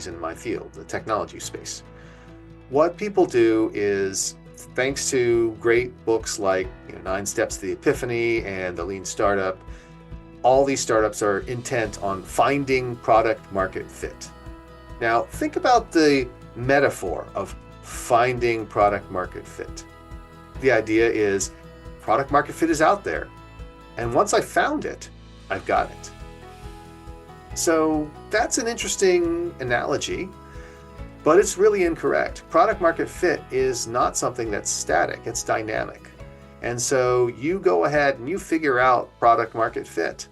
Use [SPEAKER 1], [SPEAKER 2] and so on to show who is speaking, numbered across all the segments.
[SPEAKER 1] in my field, the technology space. What people do is, thanks to great books like 9 Steps to the Epiphany and The Lean Startup, all these startups are intent on finding product market fit. Now, think about the metaphor of finding product market fit. The idea is product market fit is out there, and once I found it, I've got it. So that's an interesting analogy, but it's really incorrect. Product market fit is not something that's static, it's dynamic. And so you go ahead and you figure out product market fit.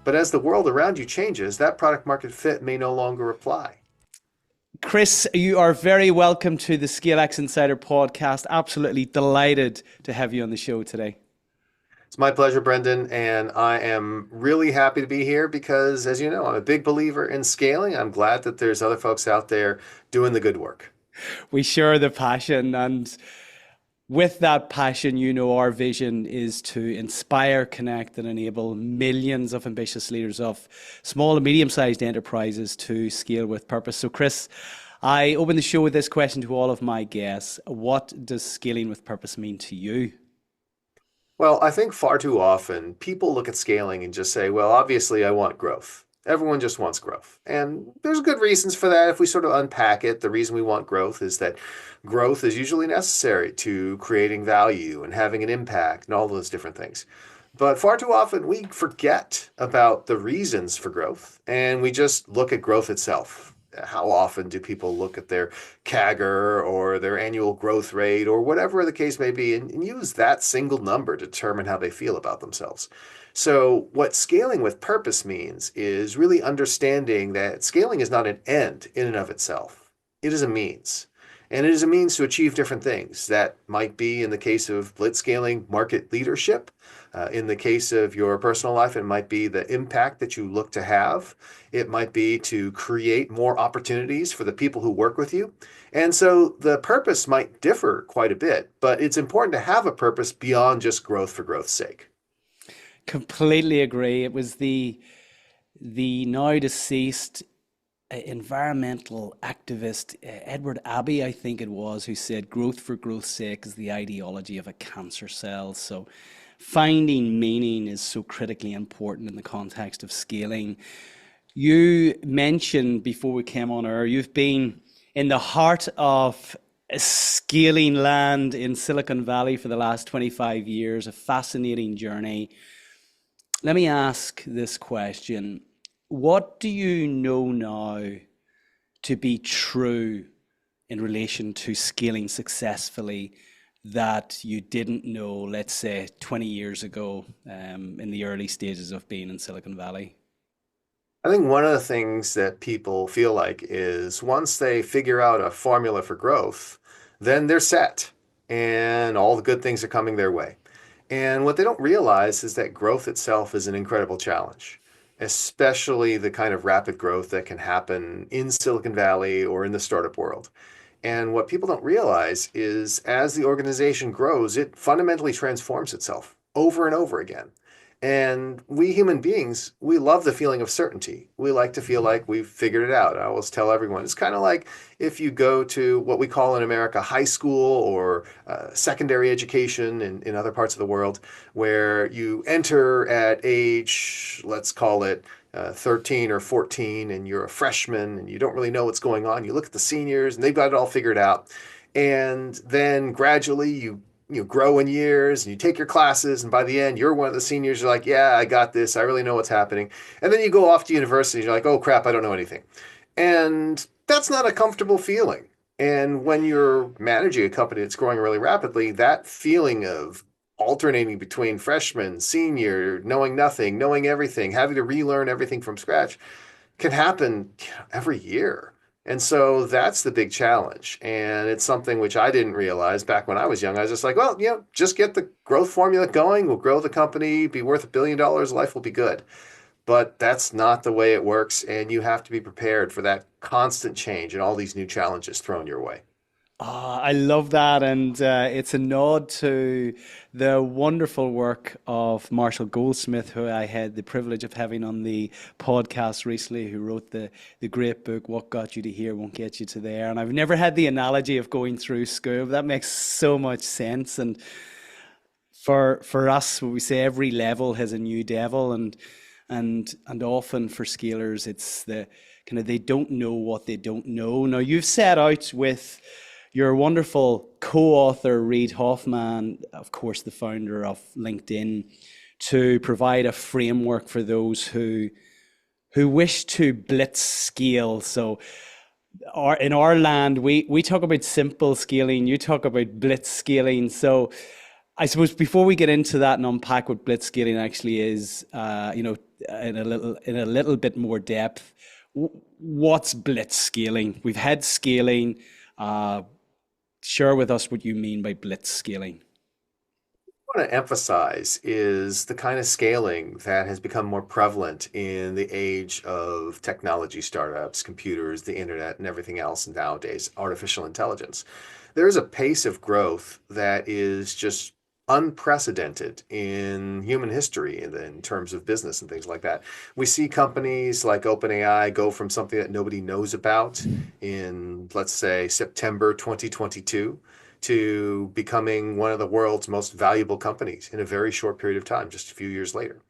[SPEAKER 1] But as the world around you changes, that product market fit may no longer apply.
[SPEAKER 2] Chris, you are very welcome to the ScaleX Insider podcast. Absolutely delighted to have you on the show today.
[SPEAKER 1] It's my pleasure, Brendan, and I am really happy to be here because, as you know, I'm a big believer in scaling. I'm glad that there's other folks out there doing the good work.
[SPEAKER 2] We share the passion, and with that passion, our vision is to inspire, connect, and enable millions of ambitious leaders of small and medium-sized enterprises to scale with purpose. So, Chris, I open the show with this question to all of my guests. What does scaling with purpose mean to you?
[SPEAKER 1] Well, I think far too often people look at scaling and just say, well, obviously I want growth. Everyone just wants growth. And there's good reasons for that. If we sort of unpack it, the reason we want growth is that growth is usually necessary to creating value and having an impact and all those different things. But far too often we forget about the reasons for growth and we just look at growth itself. How often do people look at their CAGR or their annual growth rate or whatever the case may be and use that single number to determine how they feel about themselves? So what scaling with purpose means is really understanding that scaling is not an end in and of itself. It is a means. And it is a means to achieve different things. That might be, in the case of Blitzscaling, market leadership. In the case of your personal life, it might be the impact that you look to have. It might be to create more opportunities for the people who work with you. And so the purpose might differ quite a bit, but it's important to have a purpose beyond just growth for growth's sake.
[SPEAKER 2] Completely agree. It was the now deceased environmental activist Edward Abbey, I think it was, who said growth for growth's sake is the ideology of a cancer cell. So finding meaning is so critically important in the context of scaling. You mentioned before we came on air, you've been in the heart of scaling land in Silicon Valley for the last 25 years, a fascinating journey. Let me ask this question. What do you know now to be true in relation to scaling successfully that you didn't know, let's say, 20 years ago in the early stages of being in Silicon Valley?
[SPEAKER 1] I think one of the things that people feel like is once they figure out a formula for growth, then they're set and all the good things are coming their way. And what they don't realize is that growth itself is an incredible challenge, especially the kind of rapid growth that can happen in Silicon Valley or in the startup world. And what people don't realize is as the organization grows, it fundamentally transforms itself over and over again. And we human beings, we love the feeling of certainty. We like to feel like we've figured it out. I always tell everyone, it's kind of like if you go to what we call in America high school or secondary education in other parts of the world, where you enter at age, let's call it 13 or 14, and you're a freshman and you don't really know what's going on. You look at the seniors and they've got it all figured out. And then gradually you grow in years and you take your classes, and by the end you're one of the seniors. You're like, yeah, I got this, I really know what's happening. And then you go off to university and you're like, oh crap, I don't know anything. And that's not a comfortable feeling. And when you're managing a company that's growing really rapidly, that feeling of alternating between freshman, senior, knowing nothing, knowing everything, having to relearn everything from scratch can happen every year. And so that's the big challenge. And it's something which I didn't realize back when I was young. I was just like, well, just get the growth formula going. We'll grow the company, be worth $1 billion. Life will be good. But that's not the way it works. And you have to be prepared for that constant change and all these new challenges thrown your way.
[SPEAKER 2] Ah, I love that, and it's a nod to the wonderful work of Marshall Goldsmith, who I had the privilege of having on the podcast recently, who wrote the great book "What Got You to Here Won't Get You to There." And I've never had the analogy of going through school, but that makes so much sense. And for us, when we say every level has a new devil, and often for scalers, it's the kind of they don't know what they don't know. Now you've set out with your wonderful co-author Reid Hoffman, of course, the founder of LinkedIn, to provide a framework for those who wish to blitz scale. So in our land, we talk about simple scaling, you talk about blitz scaling. So I suppose before we get into that and unpack what blitzscaling actually is, in a little bit more depth, what's blitzscaling? We've had scaling. Uh, Share with us what you mean by blitzscaling.
[SPEAKER 1] Want to emphasize is the kind of scaling that has become more prevalent in the age of technology startups, computers, the internet, and everything else nowadays, artificial intelligence. There's a pace of growth that is just unprecedented in human history in terms of business and things like that. We see companies like OpenAI go from something that nobody knows about in, let's say, September 2022 to becoming one of the world's most valuable companies in a very short period of time, just a few years later.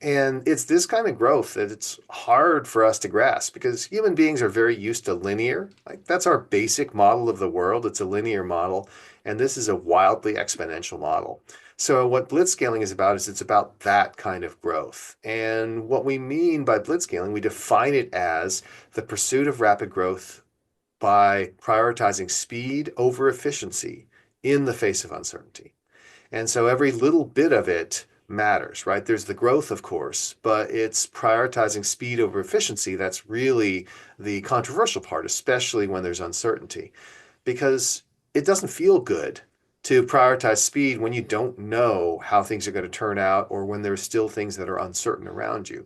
[SPEAKER 1] And it's this kind of growth that it's hard for us to grasp because human beings are very used to linear. Like that's our basic model of the world. It's a linear model. And this is a wildly exponential model. So what blitzscaling is about is it's about that kind of growth. And what we mean by blitzscaling, we define it as the pursuit of rapid growth by prioritizing speed over efficiency in the face of uncertainty. And so every little bit of it matters, right? There's the growth, of course, but it's prioritizing speed over efficiency that's really the controversial part, especially when there's uncertainty, because it doesn't feel good to prioritize speed when you don't know how things are going to turn out or when there's still things that are uncertain around you.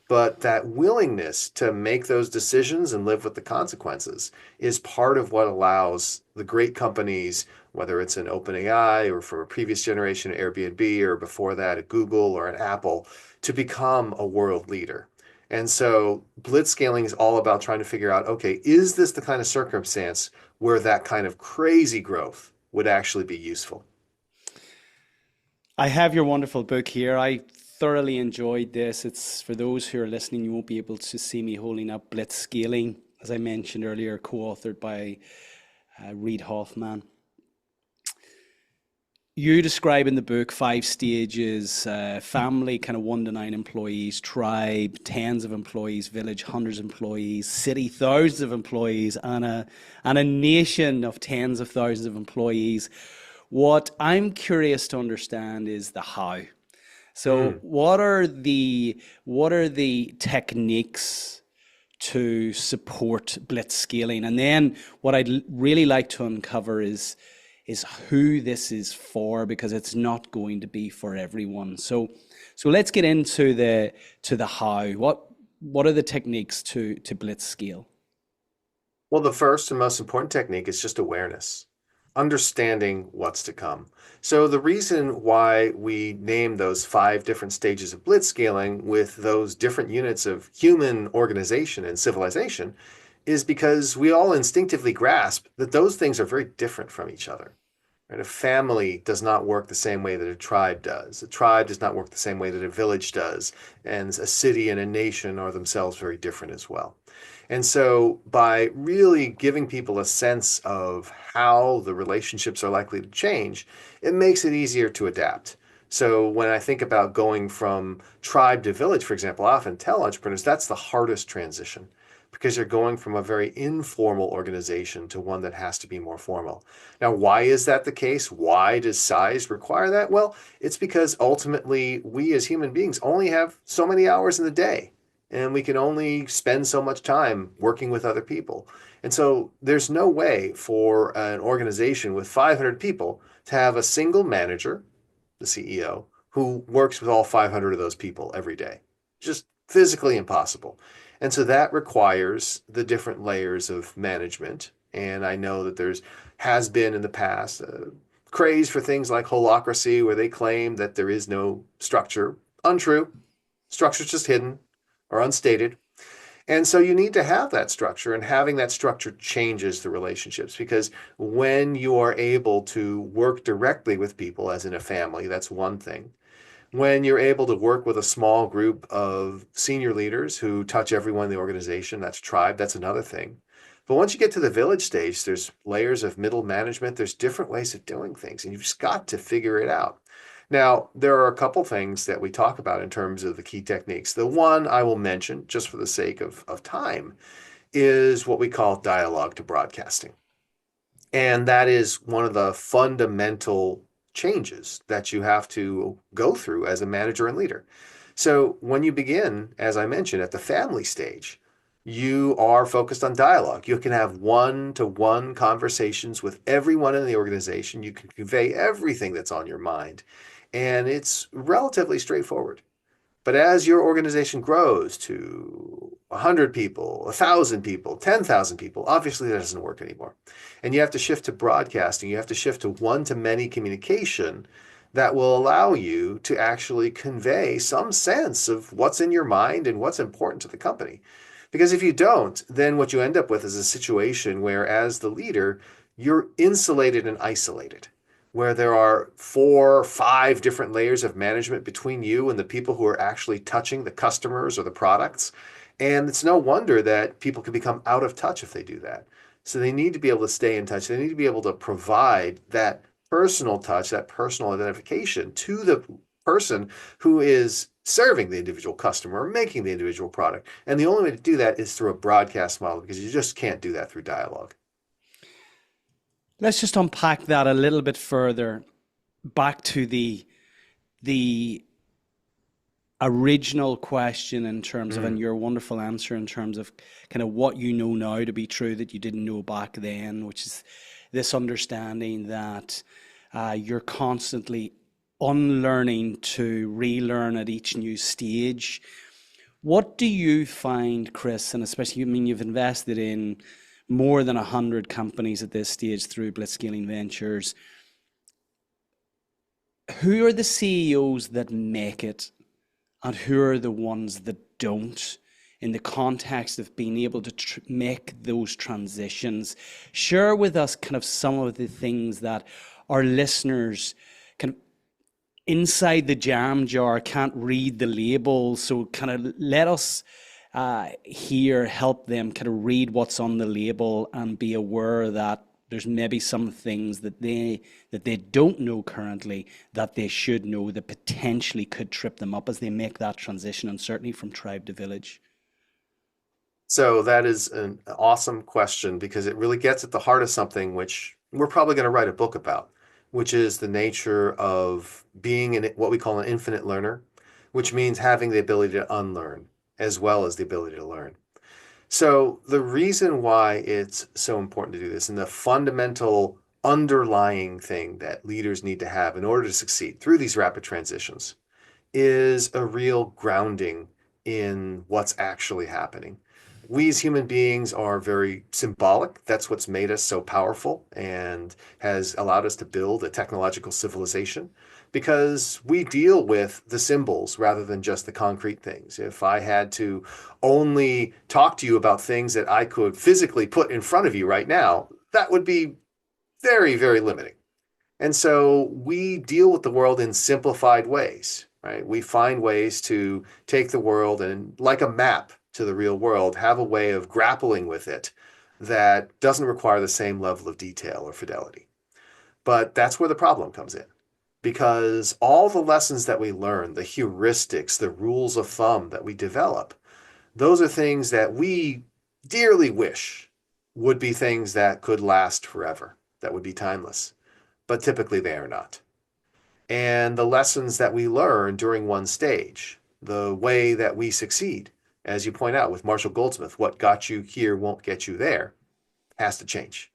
[SPEAKER 1] But that willingness to make those decisions and live with the consequences is part of what allows the great companies, whether it's an OpenAI or from a previous generation, Airbnb, or before that, a Google or an Apple, to become a world leader. And so blitzscaling is all about trying to figure out, okay, is this the kind of circumstance where that kind of crazy growth would actually be useful?
[SPEAKER 2] I have your wonderful book here. I thoroughly enjoyed this. It's for those who are listening, you won't be able to see me holding up Blitzscaling, as I mentioned earlier, co-authored by Reid Hoffman. You describe in the book five stages: family, kind of 1 to 9 employees; tribe, tens of employees; village, hundreds of employees; city, thousands of employees; and a nation of tens of thousands of employees. What I'm curious to understand is the how. So,
[SPEAKER 1] Mm.
[SPEAKER 2] what are the techniques to support blitz scaling? And then what I'd really like to uncover is who this is for, because it's not going to be for everyone. So let's get into the how. What are the techniques to blitz scale?
[SPEAKER 1] Well, the first and most important technique is just awareness, understanding what's to come. So, the reason why we name those five different stages of blitzscaling with those different units of human organization and civilization is because we all instinctively grasp that those things are very different from each other. Right? A family does not work the same way that a tribe does. A tribe does not work the same way that a village does. And a city and a nation are themselves very different as well. And so, by really giving people a sense of how the relationships are likely to change, it makes it easier to adapt. So, when I think about going from tribe to village, for example, I often tell entrepreneurs that's the hardest transition because you're going from a very informal organization to one that has to be more formal. Now, why is that the case? Why does size require that? Well, it's because ultimately we as human beings only have so many hours in the day, and we can only spend so much time working with other people. And so there's no way for an organization with 500 people to have a single manager, the CEO, who works with all 500 of those people every day. Just physically impossible. And so that requires the different layers of management And I know that there's has been in the past craze for things like holacracy, where they claim that there is no structure. Untrue. Structure's just hidden or unstated. And so you need to have that structure, and having that structure changes the relationships, because when you are able to work directly with people, as in a family, that's one thing. When you're able to work with a small group of senior leaders who touch everyone in the organization, that's tribe, that's another thing. But once you get to the village stage, there's layers of middle management, there's different ways of doing things, and you've just got to figure it out. Now, there are a couple things that we talk about in terms of the key techniques. The one I will mention, just for the sake of time, is what we call dialogue to broadcasting. And that is one of the fundamental changes that you have to go through as a manager and leader. So when you begin, as I mentioned, at the family stage, you are focused on dialogue. You can have one-to-one conversations with everyone in the organization. You can convey everything that's on your mind. And it's relatively straightforward. But as your organization grows to 100 people, 1,000 people, 10,000 people, obviously that doesn't work anymore. And you have to shift to broadcasting. You have to shift to one-to-many communication that will allow you to actually convey some sense of what's in your mind and what's important to the company. Because if you don't, then what you end up with is a situation where, as the leader, you're insulated and isolated, where there are 4 or 5 different layers of management between you and the people who are actually touching the customers or the products. And it's no wonder that people can become out of touch if they do that. So they need to be able to stay in touch. They need to be able to provide that personal touch, that personal identification to the person who is serving the individual customer or making the individual product. And the only way to do that is through a broadcast model, because you just can't do that through dialogue.
[SPEAKER 2] Let's just unpack that a little bit further back to the original question in terms of, and
[SPEAKER 1] Mm.
[SPEAKER 2] your wonderful answer in terms of kind of what you know now to be true that you didn't know back then, which is this understanding that you're constantly unlearning to relearn at each new stage. What do you find, Chris, and especially, I mean, you've invested in more than 100 companies at this stage through Blitzscaling Ventures. Who are the CEOs that make it, and who are the ones that don't, in the context of being able to make those transitions? Share with us kind of some of the things that our listeners can inside the jam jar can't read the label. So kind of let us here help them kind of read what's on the label and be aware that there's maybe some things that they don't know currently that they should know that potentially could trip them up as they make that transition, and certainly from tribe to village.
[SPEAKER 1] So that is an awesome question, because it really gets at the heart of something which we're probably going to write a book about, which is the nature of being what we call an infinite learner, which means having the ability to unlearn as well as the ability to learn. So the reason why it's so important to do this, and the fundamental underlying thing that leaders need to have in order to succeed through these rapid transitions, is a real grounding in what's actually happening. We as human beings are very symbolic. That's what's made us so powerful and has allowed us to build a technological civilization, because we deal with the symbols rather than just the concrete things. If I had to only talk to you about things that I could physically put in front of you right now, that would be very, very limiting. And so we deal with the world in simplified ways, right? We find ways to take the world and, like a map to the real world, have a way of grappling with it that doesn't require the same level of detail or fidelity. But that's where the problem comes in, because all the lessons that we learn, the heuristics, the rules of thumb that we develop, those are things that we dearly wish would be things that could last forever, that would be timeless, but typically they are not. And the lessons that we learn during one stage, the way that we succeed, as you point out with Marshall Goldsmith, what got you here won't get you there, has to change.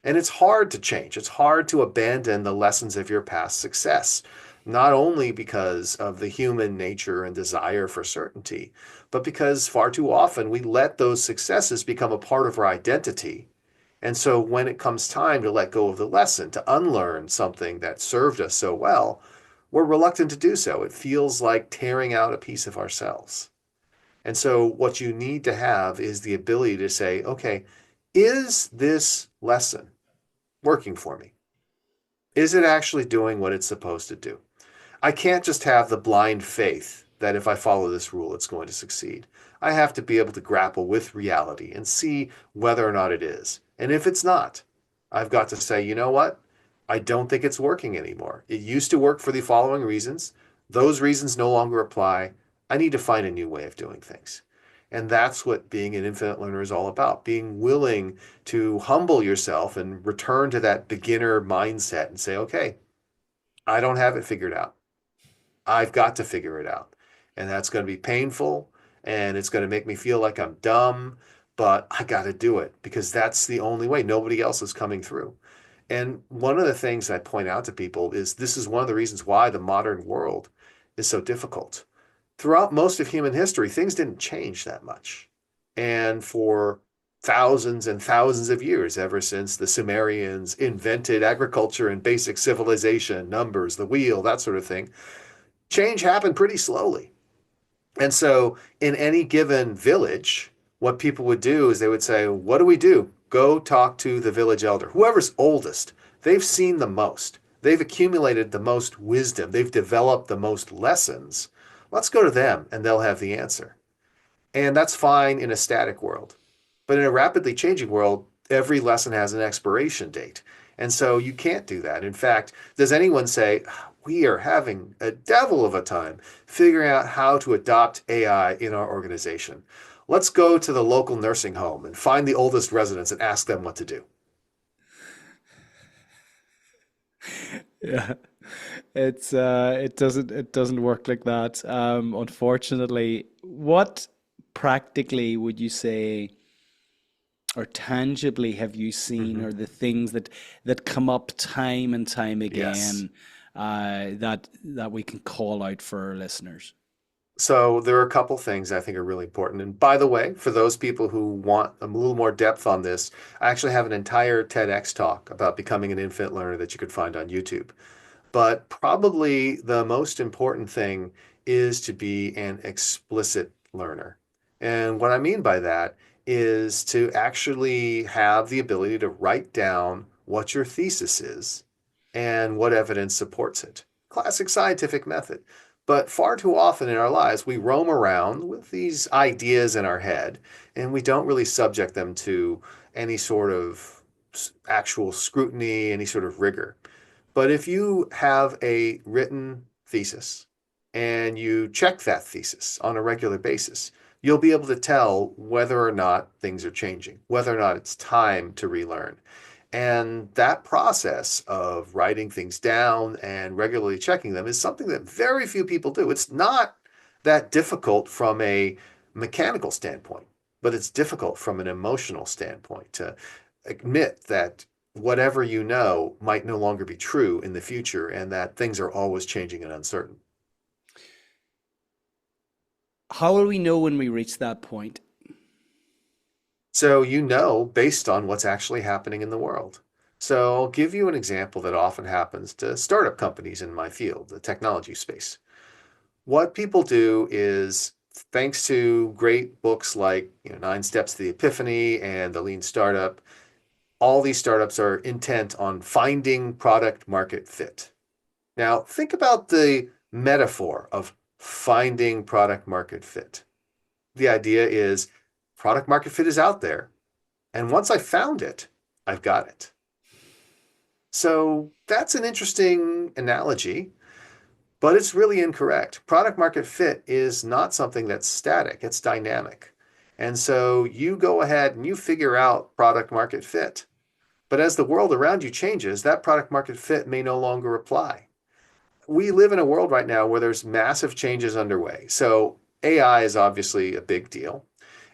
[SPEAKER 1] And it's hard to change. It's hard to abandon the lessons of your past success, not only because of the human nature and desire for certainty, but because far too often we let those successes become a part of our identity, And so when it comes time to let go of the lesson, to unlearn something that served us so well, we're reluctant to do so. It feels like tearing out a piece of ourselves. And so what you need to have is the ability to say, okay, is this lesson working for me? Is it actually doing what it's supposed to do? I can't just have the blind faith that if I follow this rule, it's going to succeed. I have to be able to grapple with reality and see whether or not it is. And if it's not, I've got to say, you know what? I don't think it's working anymore. It used to work for the following reasons. Those reasons no longer apply. I need to find a new way of doing things. And that's what being an infinite learner is all about, being willing to humble yourself and return to that beginner mindset and say, okay, I don't have it figured out. I've got to figure it out. And that's going to be painful and it's going to make me feel like I'm dumb, but I got to do it because that's the only way. Nobody else is coming through. And one of the things I point out to people is this is one of the reasons why the modern world is so difficult. Throughout most of human history, things didn't change that much. And for thousands and thousands of years, ever since the Sumerians invented agriculture and basic civilization, numbers, the wheel, that sort of thing, change happened pretty slowly. And so in any given village, what people would do is they would say, what do we do? Go talk to the village elder, whoever's oldest. They've seen the most. They've accumulated the most wisdom. They've developed the most lessons. Let's go to them and they'll have the answer. And that's fine in a static world. But in a rapidly changing world, every lesson has an expiration date. And so you can't do that. In fact, does anyone say, we are having a devil of a time figuring out how to adopt AI in our organization? Let's go to the local nursing home and find the oldest residents and ask them what to do.
[SPEAKER 2] Yeah, it doesn't work like that. Unfortunately, what practically would you say or tangibly have you seen
[SPEAKER 1] Mhm.
[SPEAKER 2] are the things that come up time and time
[SPEAKER 1] Yes.
[SPEAKER 2] again that we can call out for our listeners?
[SPEAKER 1] So there are a couple things I think are really important. And by the way, for those people who want a little more depth on this, I actually have an entire TEDx talk about becoming an infinite learner that you could find on YouTube. But probably the most important thing is to be an explicit learner. And what I mean by that is to actually have the ability to write down what your thesis is and what evidence supports it. Classic scientific method. But far too often in our lives, we roam around with these ideas in our head and we don't really subject them to any sort of actual scrutiny, any sort of rigor. But if you have a written thesis and you check that thesis on a regular basis, you'll be able to tell whether or not things are changing, whether or not it's time to relearn. And that process of writing things down and regularly checking them is something that very few people do. It's not that difficult from a mechanical standpoint, but it's difficult from an emotional standpoint to admit that whatever you know might no longer be true in the future and that things are always changing and uncertain.
[SPEAKER 2] How will we know when we reach that point?
[SPEAKER 1] So you know based on what's actually happening in the world. So I'll give you an example that often happens to startup companies in my field, the technology space. What people do is, thanks to great books like Nine Steps to the Epiphany and The Lean Startup, all these startups are intent on finding product market fit. Now, think about the metaphor of finding product market fit. The idea is product market fit is out there. And once I found it, I've got it. So that's an interesting analogy, but it's really incorrect. Product market fit is not something that's static, it's dynamic. And so you go ahead and you figure out product market fit. But as the world around you changes, that product market fit may no longer apply. We live in a world right now where there's massive changes underway. So AI is obviously a big deal.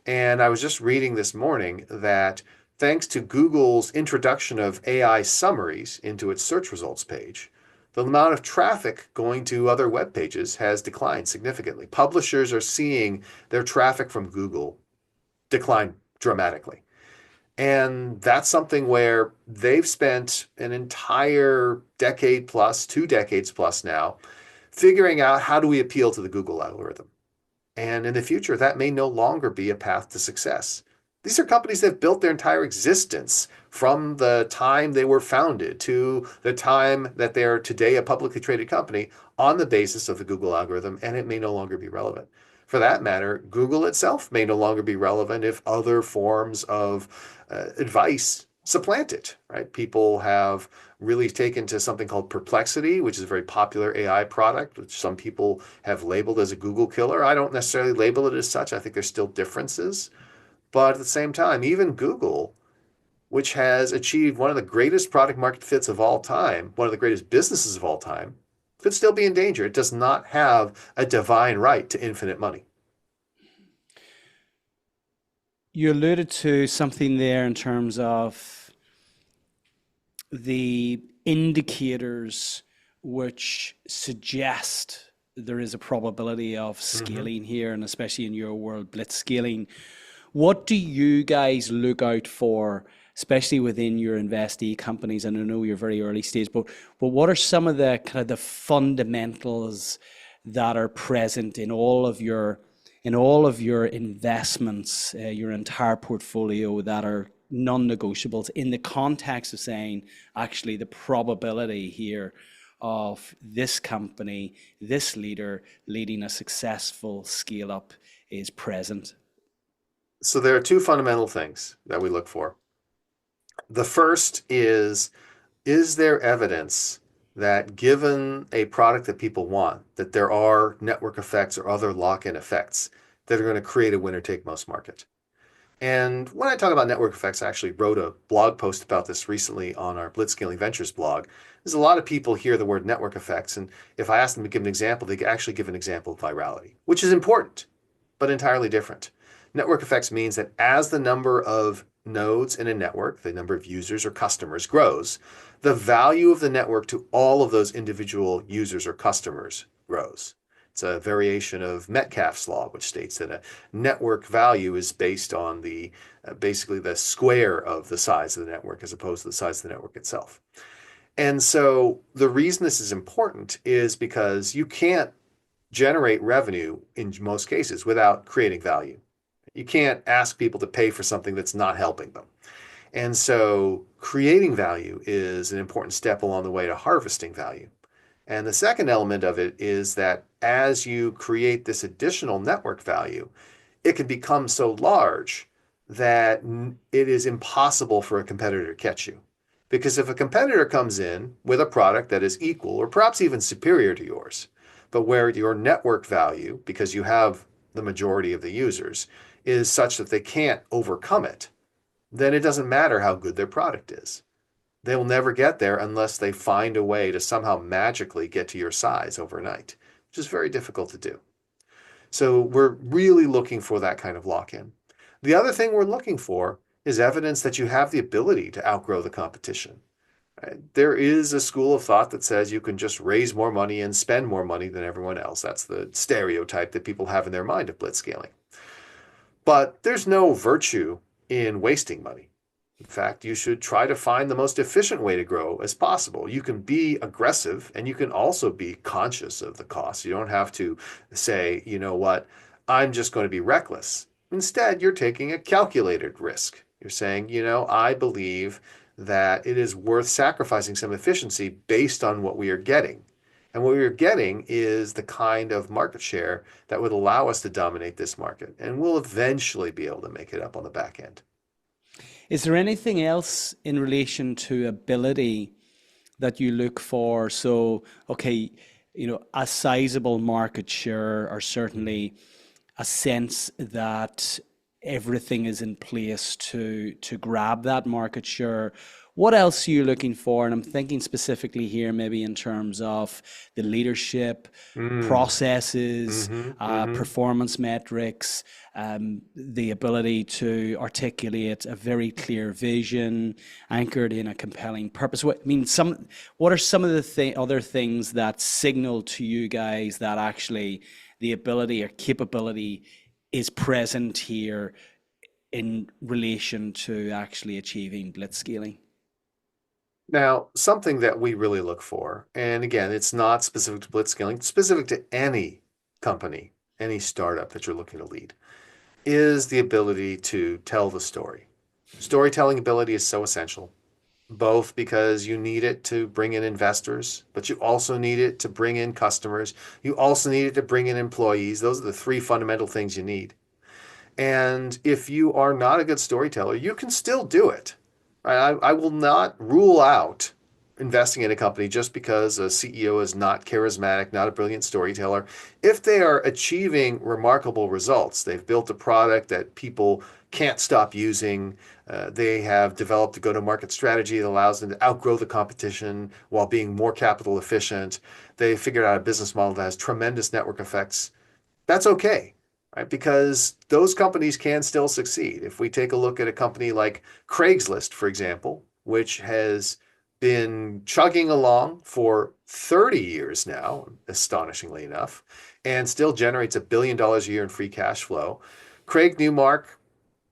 [SPEAKER 1] And I was just reading this morning that thanks to Google's introduction of AI summaries into its search results page, the amount of traffic going to other web pages has declined significantly. Publishers are seeing their traffic from Google decline dramatically. And that's something where they've spent an entire decade plus, 2 decades plus now, figuring out how do we appeal to the Google algorithm. And in the future, that may no longer be a path to success. These are companies that have built their entire existence from the time they were founded to the time that they're today a publicly traded company on the basis of the Google algorithm, and it may no longer be relevant. For that matter, Google itself may no longer be relevant if other forms of advice supplant it, right? People have really taken to something called Perplexity, which is a very popular AI product, which some people have labeled as a Google killer. I don't necessarily label it as such. I think there's still differences. But at the same time, even Google, which has achieved one of the greatest product market fits of all time, one of the greatest businesses of all time, could still be in danger. It does not have a divine right to infinite money.
[SPEAKER 2] You alluded to something there in terms of the indicators which suggest there is a probability of
[SPEAKER 1] Mm-hmm.
[SPEAKER 2] scaling here, and especially in your world, blitzscaling. What do you guys look out for, especially within your investee companies? And I know you're very early stage, but what are some of the kind of the fundamentals that are present in all of your investments, your entire portfolio that are non-negotiables in the context of saying actually the probability here of this company, this leader leading a successful scale up is present?
[SPEAKER 1] So there are two fundamental things that we look for. The first is there evidence that given a product that people want, that there are network effects or other lock-in effects that are going to create a winner take most market? And when I talk about network effects, I actually wrote a blog post about this recently on our Blitzscaling Ventures blog. There's a lot of people hear the word network effects, and if I ask them to give an example, they actually give an example of virality, which is important, but entirely different. Network effects means that as the number of nodes in a network, the number of users or customers grows, the value of the network to all of those individual users or customers grows. It's a variation of Metcalfe's law, which states that a network value is based on the basically the square of the size of the network as opposed to the size of the network itself. And so the reason this is important is because you can't generate revenue in most cases without creating value. You can't ask people to pay for something that's not helping them. And so creating value is an important step along the way to harvesting value. And the second element of it is that as you create this additional network value, it can become so large that it is impossible for a competitor to catch you. Because if a competitor comes in with a product that is equal or perhaps even superior to yours, but where your network value, because you have the majority of the users, is such that they can't overcome it, then it doesn't matter how good their product is. They will never get there unless they find a way to somehow magically get to your size overnight, which is very difficult to do. So we're really looking for that kind of lock-in. The other thing we're looking for is evidence that you have the ability to outgrow the competition. Right? There is a school of thought that says you can just raise more money and spend more money than everyone else. That's the stereotype that people have in their mind of blitzscaling. But there's no virtue in wasting money. In fact, you should try to find the most efficient way to grow as possible. You can be aggressive and you can also be conscious of the costs. You don't have to say, you know what, I'm just going to be reckless. Instead, you're taking a calculated risk. You're saying, I believe that it is worth sacrificing some efficiency based on what we are getting. And what we are getting is the kind of market share that would allow us to dominate this market. And we'll eventually be able to make it up on the back end.
[SPEAKER 2] Is there anything else in relation to ability that you look for? So, okay, a sizable market share, or certainly a sense that everything is in place to grab that market share. What else are you looking for? And I'm thinking specifically here, maybe in terms of the leadership,
[SPEAKER 1] Mm.
[SPEAKER 2] processes,
[SPEAKER 1] Mm-hmm. Mm-hmm.
[SPEAKER 2] performance metrics, the ability to articulate a very clear vision anchored in a compelling purpose. What are some of the other things that signal to you guys that actually the ability or capability is present here in relation to actually achieving blitzscaling?
[SPEAKER 1] Now, something that we really look for, and again, it's not specific to blitzscaling, it's specific to any company, any startup that you're looking to lead, is the ability to tell the story. Storytelling ability is so essential, both because you need it to bring in investors, but you also need it to bring in customers. You also need it to bring in employees. Those are the three fundamental things you need. And if you are not a good storyteller, you can still do it. Right? I will not rule out investing in a company just because a CEO is not charismatic, not a brilliant storyteller. If they are achieving remarkable results, they've built a product that people can't stop using. They have developed a go-to-market strategy that allows them to outgrow the competition while being more capital efficient. They figured out a business model that has tremendous network effects. That's okay, right? Because those companies can still succeed. If we take a look at a company like Craigslist, for example, which has been chugging along for 30 years now, astonishingly enough, and still generates $1 billion a year in free cash flow. Craig Newmark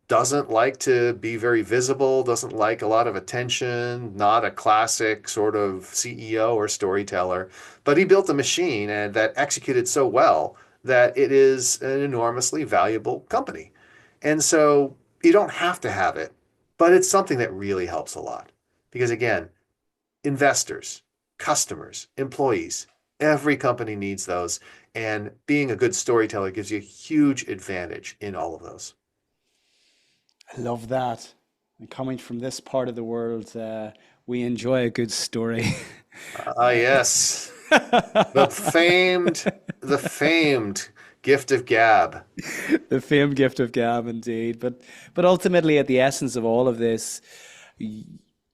[SPEAKER 1] doesn't like to be very visible, doesn't like a lot of attention, not a classic sort of CEO or storyteller, but he built a machine and that executed so well that it is an enormously valuable company. And so you don't have to have it, but it's something that really helps a lot. Because again, investors, customers, employees, every company needs those. And being a good storyteller gives you a huge advantage in all of those.
[SPEAKER 2] I love that. And coming from this part of the world, we enjoy a good story.
[SPEAKER 1] Yes. The famed, the famed gift of gab.
[SPEAKER 2] The famed gift of gab, indeed. But ultimately, at the essence of all of this,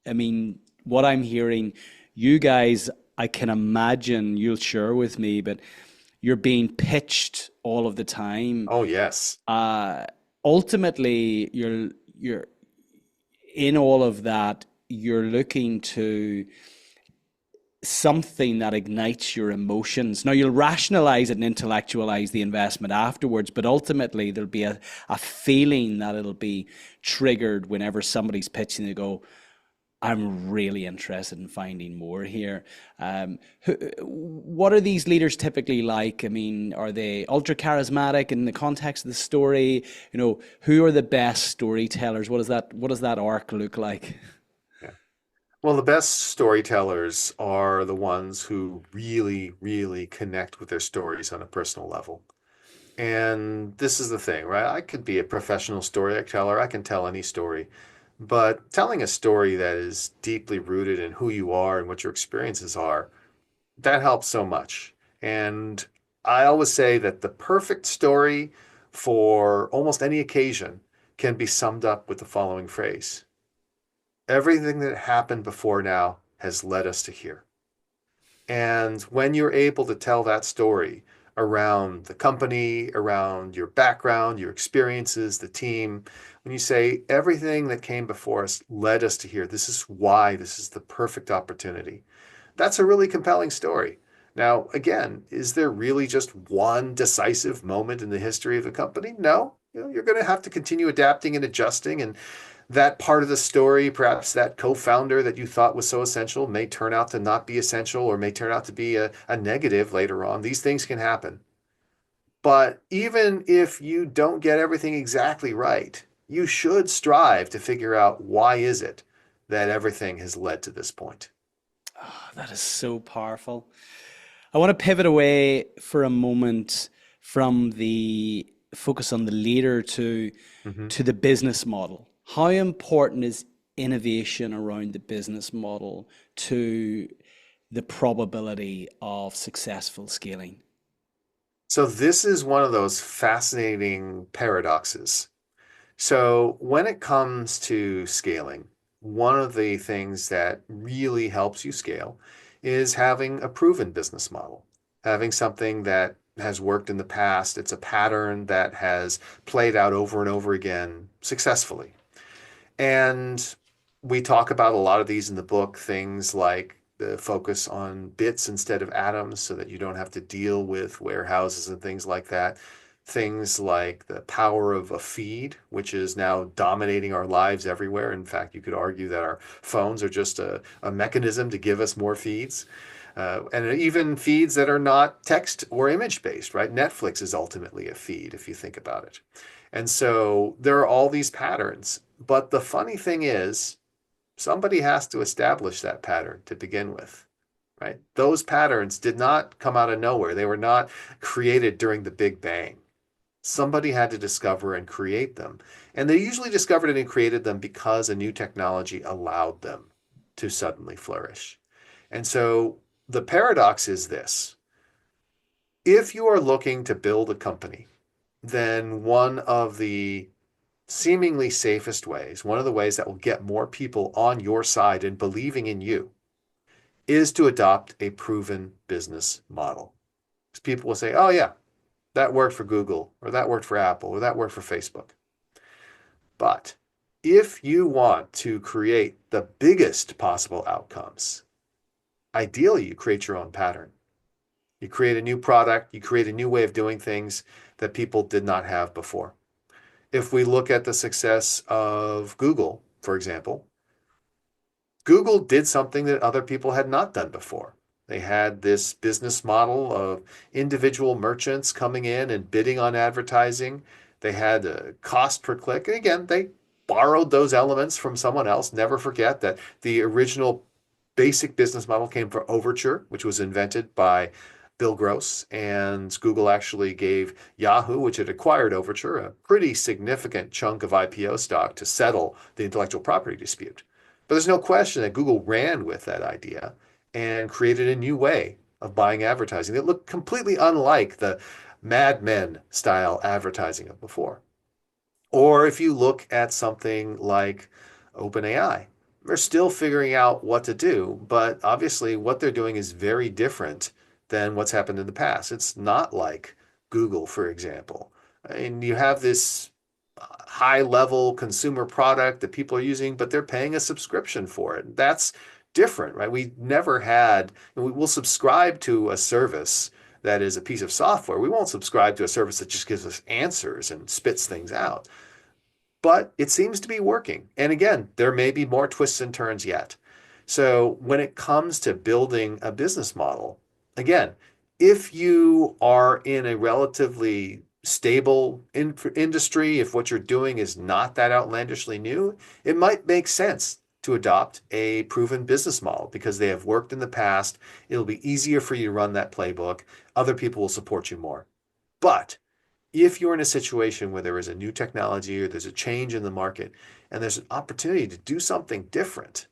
[SPEAKER 2] I mean, what I'm hearing, you guys, I can imagine you'll share with me, but you're being pitched all of the time.
[SPEAKER 1] Oh, yes.
[SPEAKER 2] Uh, Ultimately, you're in all of that. You're looking to something that ignites your emotions. Now, you'll rationalize it and intellectualize the investment afterwards, but ultimately, there'll be a feeling that it'll be triggered whenever somebody's pitching. They go, I'm really interested in finding more here. What are these leaders typically like? I mean, are they ultra charismatic in the context of the story? You know, who are the best storytellers? What does that arc look like?
[SPEAKER 1] Yeah. Well, the best storytellers are the ones who really, really connect with their stories on a personal level. And this is the thing, right? I could be a professional storyteller. I can tell any story. But telling a story that is deeply rooted in who you are and what your experiences are, that helps so much. And I always say that the perfect story for almost any occasion can be summed up with the following phrase: everything that happened before now has led us to here. And when you're able to tell that story around the company, around your background, your experiences, the team, when you say everything that came before us led us to here, this is why this is the perfect opportunity. That's a really compelling story. Now, again, is there really just one decisive moment in the history of a company? No. You're going to have to continue adapting and adjusting, and that part of the story, perhaps that co-founder that you thought was so essential, may turn out to not be essential or may turn out to be a negative later on. These things can happen. But even if you don't get everything exactly right, you should strive to figure out why is it that everything has led to this point.
[SPEAKER 2] That is so powerful. I want to pivot away for a moment from the focus on the leader
[SPEAKER 1] Mhm.
[SPEAKER 2] to the business model. How important is innovation around the business model to the probability of successful scaling?
[SPEAKER 1] So this is one of those fascinating paradoxes. So when it comes to scaling, one of the things that really helps you scale is having a proven business model, having something that has worked in the past. It's a pattern that has played out over and over again successfully. And we talk about a lot of these in the book, things like the focus on bits instead of atoms so that you don't have to deal with warehouses and things like that. things like the power of a feed, which is now dominating our lives everywhere. In fact, you could argue that our phones are just a mechanism to give us more feeds. And even feeds that are not text or image based, right? Netflix is ultimately a feed if you think about it. And so there are all these patterns. But the funny thing is, somebody has to establish that pattern to begin with, right? Those patterns did not come out of nowhere. They were not created during the Big Bang. Somebody had to discover and create them. And they usually discovered it and created them because a new technology allowed them to suddenly flourish. And so the paradox is this: if you are looking to build a company, then one of the seemingly safest ways, one of the ways that will get more people on your side and believing in you, is to adopt a proven business model. Because people will say, oh, yeah, that worked for Google, or that worked for Apple, or that worked for Facebook. But if you want to create the biggest possible outcomes, ideally you create your own pattern. You create a new product, you create a new way of doing things that people did not have before. If we look at the success of Google, for example, Google did something that other people had not done before. They had this business model of individual merchants coming in and bidding on advertising. They had a cost per click. And again, they borrowed those elements from someone else. Never forget that the original basic business model came from Overture, which was invented by Bill Gross, and Google actually gave Yahoo, which had acquired Overture, a pretty significant chunk of IPO stock to settle the intellectual property dispute. But there's no question that Google ran with that idea and created a new way of buying advertising that looked completely unlike the Mad Men style advertising of before. Or if you look at something like OpenAI, they're still figuring out what to do, but obviously what they're doing is very different than what's happened in the past. It's not like Google, for example. And you have this high level consumer product that people are using, but they're paying a subscription for it. That's different, right? We never had, we will subscribe to a service that is a piece of software. We won't subscribe to a service that just gives us answers and spits things out. But it seems to be working. And again, there may be more twists and turns yet. So when it comes to building a business model, again, if you are in a relatively stable industry, if what you're doing is not that outlandishly new, it might make sense to adopt a proven business model because they have worked in the past. It'll be easier for you to run that playbook. Other people will support you more. But if you're in a situation where there is a new technology or there's a change in the market and there's an opportunity to do something different,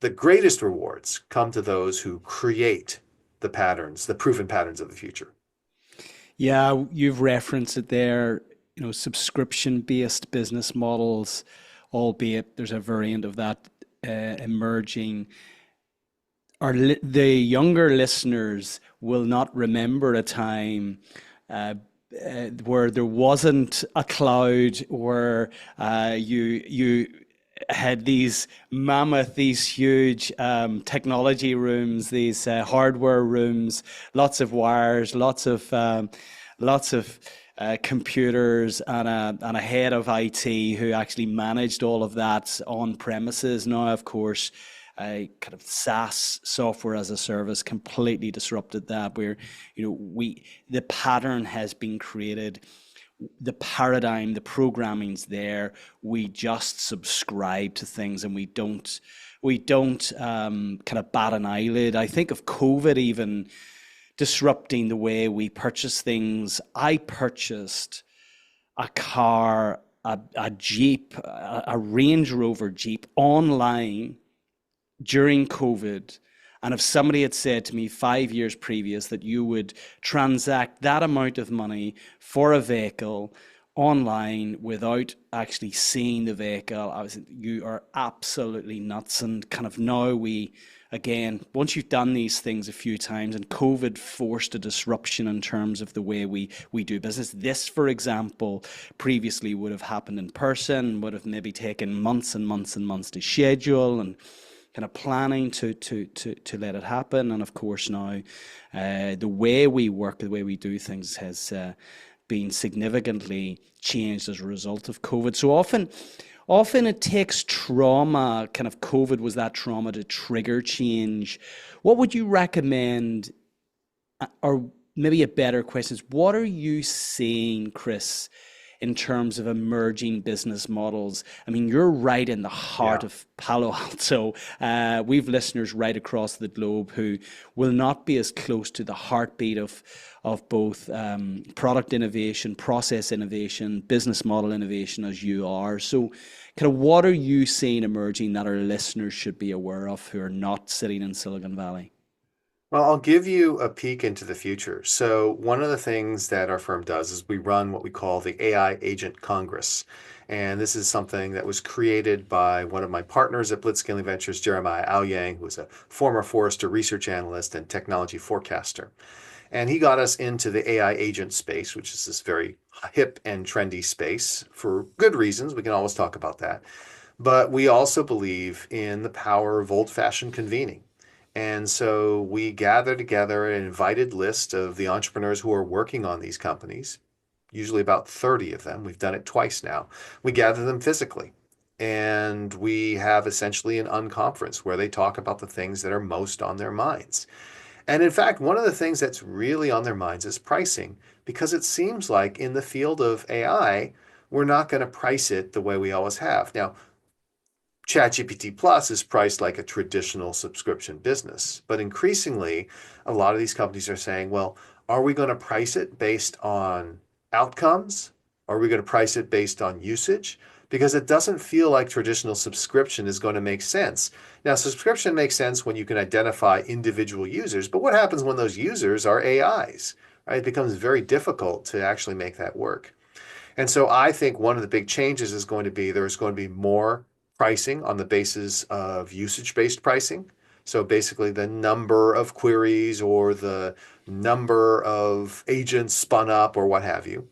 [SPEAKER 1] the greatest rewards come to those who create the patterns, the proven patterns of the future.
[SPEAKER 2] Yeah, you've referenced it there, subscription-based business models, albeit there's a variant of that emerging. The younger listeners will not remember a time where there wasn't a cloud, where you had these mammoth, these huge technology rooms, these hardware rooms, lots of wires, lots of computers, and a head of IT who actually managed all of that on premises. Now, of course, kind of SaaS, software as a service, completely disrupted that. Where the pattern has been created, the paradigm, the programming's there. We just subscribe to things, and we don't kind of bat an eyelid. I think of COVID even disrupting the way we purchase things. I purchased a car, a Jeep, a Range Rover Jeep online during COVID. And if somebody had said to me 5 years previous that you would transact that amount of money for a vehicle online without actually seeing the vehicle, I was, you are absolutely nuts. And kind of now again, once you've done these things a few times, and COVID forced a disruption in terms of the way we do business. This, for example, previously would have happened in person, would have maybe taken months and months and months to schedule and kind of planning to let it happen. And of course now, the way we work, the way we do things has been significantly changed as a result of COVID. So often it takes trauma, kind of COVID was that trauma to trigger change. What would you recommend, or maybe a better question is, what are you seeing, Chris, in terms of emerging business models? I mean, you're right in the heart
[SPEAKER 1] Yeah.
[SPEAKER 2] of Palo Alto. We've listeners right across the globe who will not be as close to the heartbeat of both product innovation, process innovation, business model innovation as you are. So, kind of, what are you seeing emerging that our listeners should be aware of who are not sitting in Silicon Valley?
[SPEAKER 1] Well, I'll give you a peek into the future. So, one of the things that our firm does is we run what we call the AI Agent Congress. And this is something that was created by one of my partners at Blitzscaling Ventures, Jeremiah Aoyang, who was a former Forrester research analyst and technology forecaster. And he got us into the AI agent space, which is this very hip and trendy space for good reasons. We can always talk about that. But we also believe in the power of old-fashioned convening. And so we gather together an invited list of the entrepreneurs who are working on these companies, usually about 30 of them. We've done it twice now. We gather them physically. And we have essentially an unconference where they talk about the things that are most on their minds. And in fact, one of the things that's really on their minds is pricing, because it seems like in the field of AI, we're not going to price it the way we always have. Now, ChatGPT Plus is priced like a traditional subscription business, but increasingly, a lot of these companies are saying, well, are we going to price it based on outcomes? Are we going to price it based on usage? Because it doesn't feel like traditional subscription is going to make sense. Now, subscription makes sense when you can identify individual users, but what happens when those users are AIs, right? It becomes very difficult to actually make that work. And so I think one of the big changes is going to be there's going to be more pricing on the basis of usage-based pricing. So basically the number of queries or the number of agents spun up or what have you.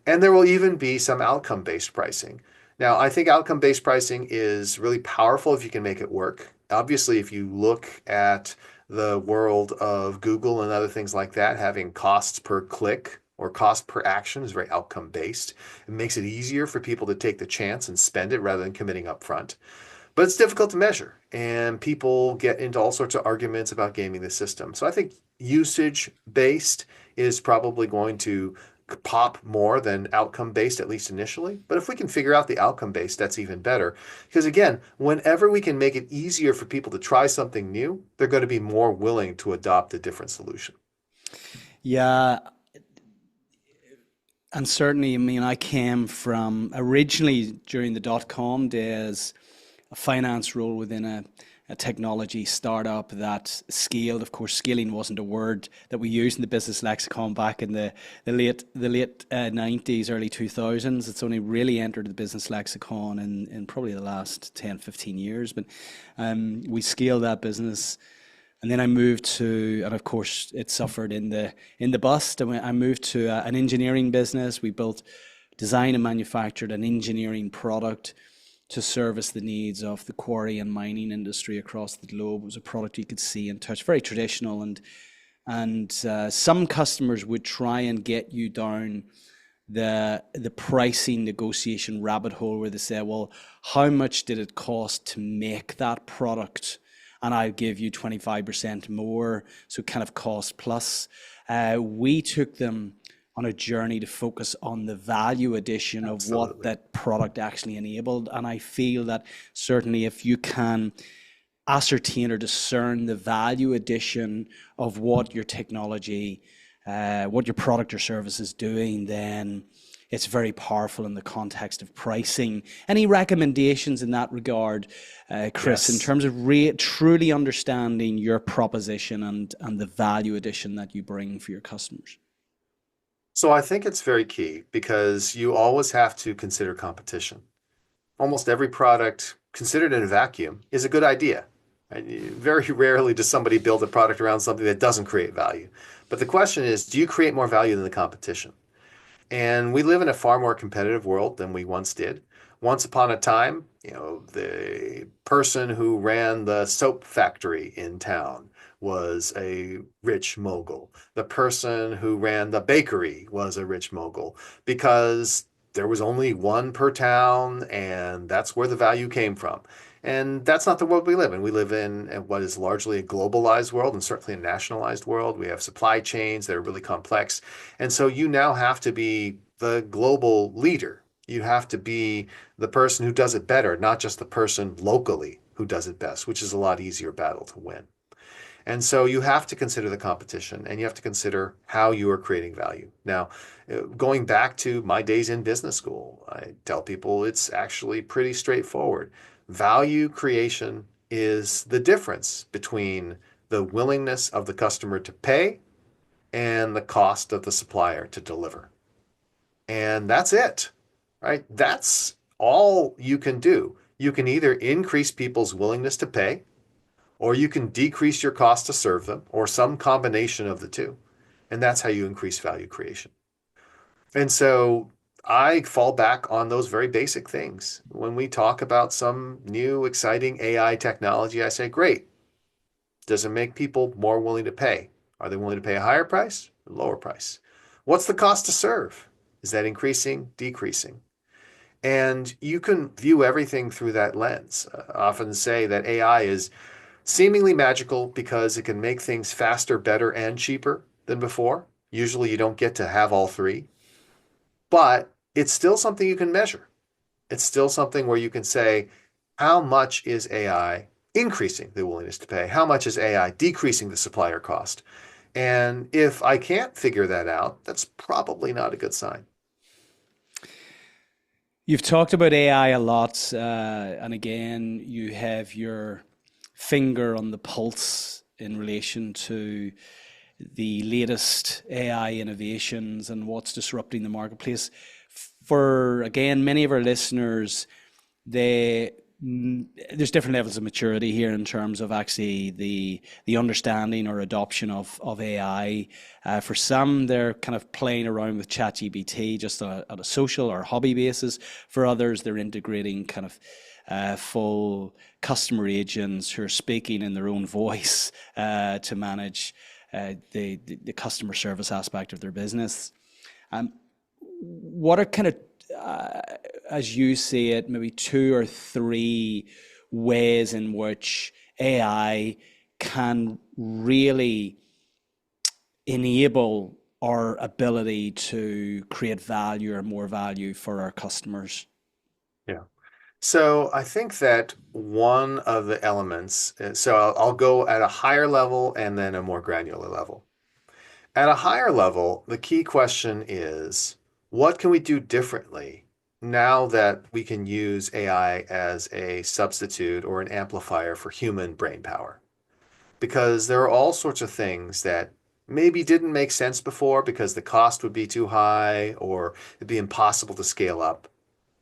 [SPEAKER 1] And there will even be some outcome-based pricing. Now, I think outcome-based pricing is really powerful if you can make it work. Obviously, if you look at the world of Google and other things like that, having costs per click or cost per action is very outcome-based. It makes it easier for people to take the chance and spend it rather than committing upfront. But it's difficult to measure, and people get into all sorts of arguments about gaming the system. So I think usage-based is probably going to pop more than outcome-based, at least initially. But if we can figure out the outcome-based, that's even better. Because again, whenever we can make it easier for people to try something new, they're going to be more willing to adopt a different solution.
[SPEAKER 2] Yeah, and certainly, I mean, I came from originally during the dot-com days, a finance role within a technology startup that scaled. Of course, scaling wasn't a word that we used in the business lexicon back in the late 90s, early 2000s. It's only really entered the business lexicon in probably the last 10, 15 years. But we scaled that business. And then I moved to, and of course, it suffered in the bust. And I moved to an engineering business. We built, designed, and manufactured an engineering product to service the needs of the quarry and mining industry across the globe. It was a product you could see and touch, very traditional, and some customers would try and get you down the pricing negotiation rabbit hole where they say, well, how much did it cost to make that product? And I give you 25% more, so kind of cost plus. We took them on a journey to focus on the value addition of what
[SPEAKER 1] Absolutely.
[SPEAKER 2] that product actually enabled. And I feel that certainly if you can ascertain or discern the value addition of what your technology, what your product or service is doing, then it's very powerful in the context of pricing. Any recommendations in that regard, Chris, in
[SPEAKER 1] Yes.
[SPEAKER 2] terms of truly understanding your proposition and the value addition that you bring for your customers?
[SPEAKER 1] So I think it's very key because you always have to consider competition. Almost every product considered in a vacuum is a good idea. And very rarely does somebody build a product around something that doesn't create value. But the question is, do you create more value than the competition? And we live in a far more competitive world than we once did. Once upon a time, the person who ran the soap factory in town was a rich mogul. The person who ran the bakery was a rich mogul because there was only one per town, and that's where the value came from. And that's not the world we live in. We live in what is largely a globalized world and certainly a nationalized world. We have supply chains that are really complex. And so you now have to be the global leader. You have to be the person who does it better, not just the person locally who does it best, which is a lot easier battle to win. And so you have to consider the competition and you have to consider how you are creating value. Now, going back to my days in business school, I tell people it's actually pretty straightforward. Value creation is the difference between the willingness of the customer to pay and the cost of the supplier to deliver. And that's it, right? That's all you can do. You can either increase people's willingness to pay, or you can decrease your cost to serve them, or some combination of the two. And that's how you increase value creation. And so I fall back on those very basic things. When we talk about some new exciting AI technology, I say, great. Does it make people more willing to pay? Are they willing to pay a higher price or lower price? What's the cost to serve? Is that increasing, decreasing? And you can view everything through that lens. I often say that AI is seemingly magical because it can make things faster, better, and cheaper than before. Usually you don't get to have all three, but it's still something you can measure. It's still something where you can say, how much is AI increasing the willingness to pay? How much is AI decreasing the supplier cost? And if I can't figure that out, that's probably not a good sign.
[SPEAKER 2] You've talked about AI a lot, and again, you have your finger on the pulse in relation to the latest AI innovations and what's disrupting the marketplace. For again, many of our listeners, they there's different levels of maturity here in terms of actually the understanding or adoption of AI. For some, they're kind of playing around with ChatGPT just on a social or hobby basis. For others, they're integrating kind of full customer agents who are speaking in their own voice to manage the customer service aspect of their business. Um, what are kind of, as you see it, maybe two or three ways in which AI can really enable our ability to create value or more value for our customers?
[SPEAKER 1] Yeah. So I think that one of the elements, so I'll go at a higher level and then a more granular level. At a higher level, the key question is, what can we do differently now that we can use AI as a substitute or an amplifier for human brain power? Because there are all sorts of things that maybe didn't make sense before because the cost would be too high or it'd be impossible to scale up,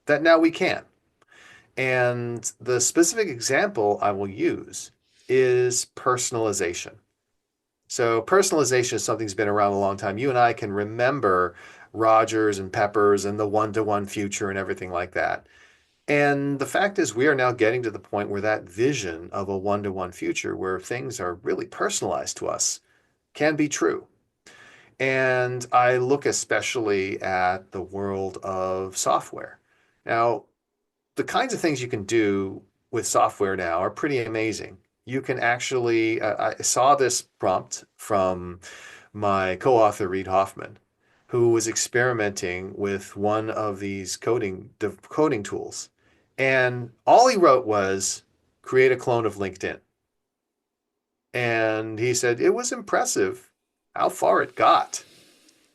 [SPEAKER 1] that now we can. And the specific example I will use is personalization. So personalization is something that's been around a long time. You and I can remember Rogers and Peppers and the one-to-one future and everything like that. And the fact is, we are now getting to the point where that vision of a one-to-one future where things are really personalized to us can be true. And I look especially at the world of software. Now, the kinds of things you can do with software now are pretty amazing. You can actually, I saw this prompt from my co-author, Reid Hoffman, who was experimenting with one of these coding tools. And all he wrote was create a clone of LinkedIn. And he said it was impressive how far it got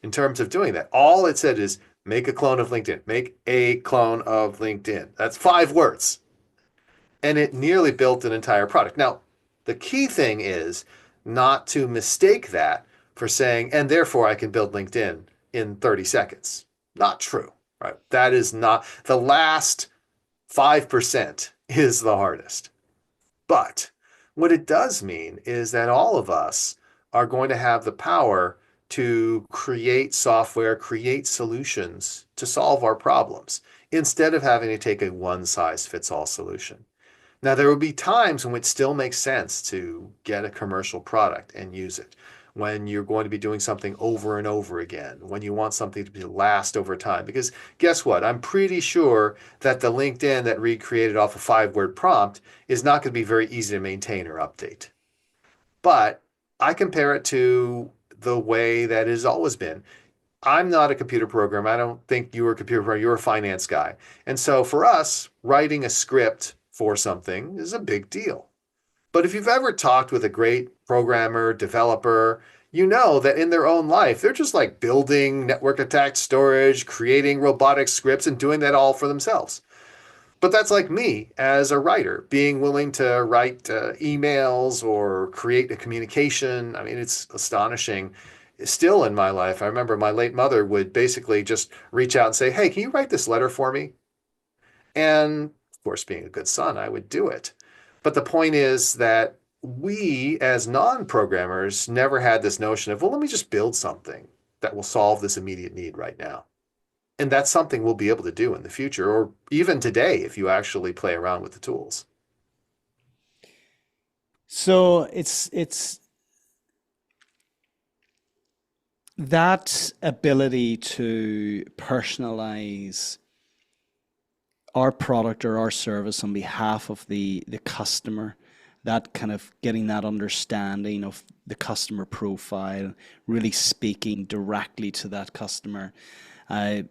[SPEAKER 1] in terms of doing that. All it said is make a clone of LinkedIn, make a clone of LinkedIn. That's 5 words. And it nearly built an entire product. Now, the key thing is not to mistake that for saying, and therefore I can build LinkedIn in 30 seconds. Not true, right? That is not the last 5% is the hardest. But what it does mean is that all of us are going to have the power to create software, create solutions to solve our problems instead of having to take a one size fits all solution. Now, there will be times when it still makes sense to get a commercial product and use it. When you're going to be doing something over and over again, when you want something to last over time. Because guess what? I'm pretty sure that the LinkedIn that Reed created off a 5-word prompt is not going to be very easy to maintain or update. But I compare it to the way that it has always been. I'm not a computer programmer. I don't think you were a computer programmer. You're a finance guy. And so for us, writing a script for something is a big deal. But if you've ever talked with a great programmer, developer, you know that in their own life, they're just like building network attached storage, creating robotic scripts, and doing that all for themselves. But that's like me as a writer, being willing to write emails or create a communication. I mean, it's astonishing. Still in my life, I remember my late mother would basically just reach out and say, "Hey, can you write this letter for me?" And of course, being a good son, I would do it. But the point is that we, as non programmers, never had this notion of, well, let me just build something that will solve this immediate need right now. And that's something we'll be able to do in the future, or even today, if you actually play around with the tools.
[SPEAKER 2] So it's that ability to personalize our product or our service on behalf of the customer, that kind of getting that understanding of the customer profile, really speaking directly to that customer. Uh,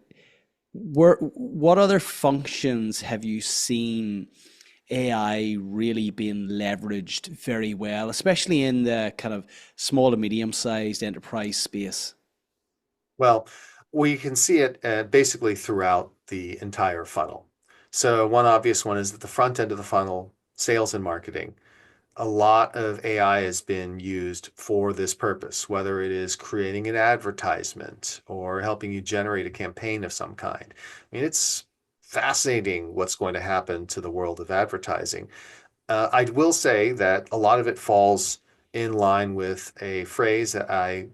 [SPEAKER 2] what other functions have you seen AI really being leveraged very well, especially in the kind of small to medium sized enterprise space?
[SPEAKER 1] Well, we can see it basically throughout the entire funnel. So, one obvious one is at the front end of the funnel, sales and marketing. A lot of AI has been used for this purpose, whether it is creating an advertisement or helping you generate a campaign of some kind. I mean, it's fascinating what's going to happen to the world of advertising. I will say that a lot of it falls in line with a phrase that I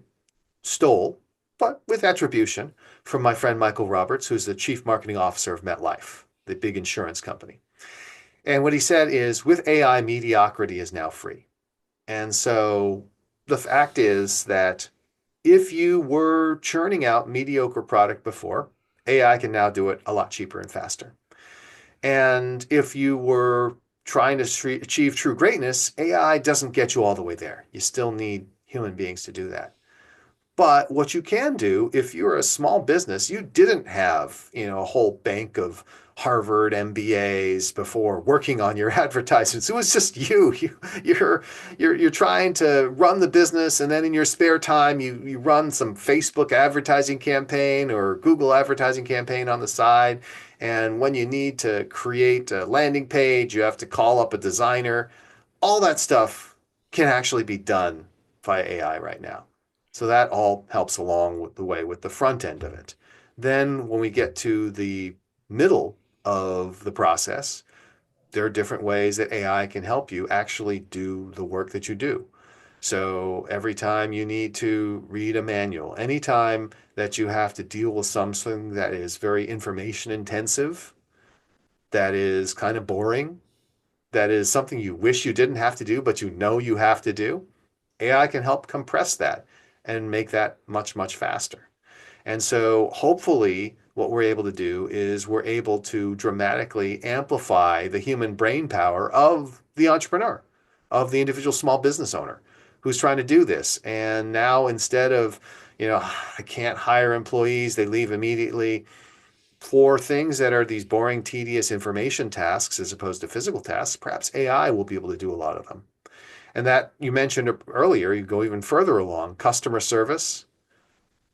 [SPEAKER 1] stole, but with attribution, from my friend Michael Roberts, who's the chief marketing officer of MetLife, the big insurance company. And what he said is, with AI, mediocrity is now free. And so the fact is that if you were churning out mediocre product before, AI can now do it a lot cheaper and faster. And if you were trying to achieve true greatness, AI doesn't get you all the way there. You still need human beings to do that. But what you can do, if you're a small business, you didn't have, a whole bank of Harvard MBAs before working on your advertisements. It was just you. You're trying to run the business, and then in your spare time, you run some Facebook advertising campaign or Google advertising campaign on the side. And when you need to create a landing page, you have to call up a designer. All that stuff can actually be done via AI right now. So that all helps along with the way with the front end of it. Then when we get to the middle of the process, there are different ways that AI can help you actually do the work that you do. So every time you need to read a manual, anytime that you have to deal with something that is very information intensive, that is kind of boring, that is something you wish you didn't have to do, but you know you have to do, AI can help compress that and make that much, much faster. And so hopefully what we're able to do is we're able to dramatically amplify the human brain power of the entrepreneur, of the individual small business owner who's trying to do this. And now instead of, I can't hire employees, they leave immediately, for things that are these boring, tedious information tasks as opposed to physical tasks, perhaps AI will be able to do a lot of them. And that you mentioned earlier, you go even further along, customer service.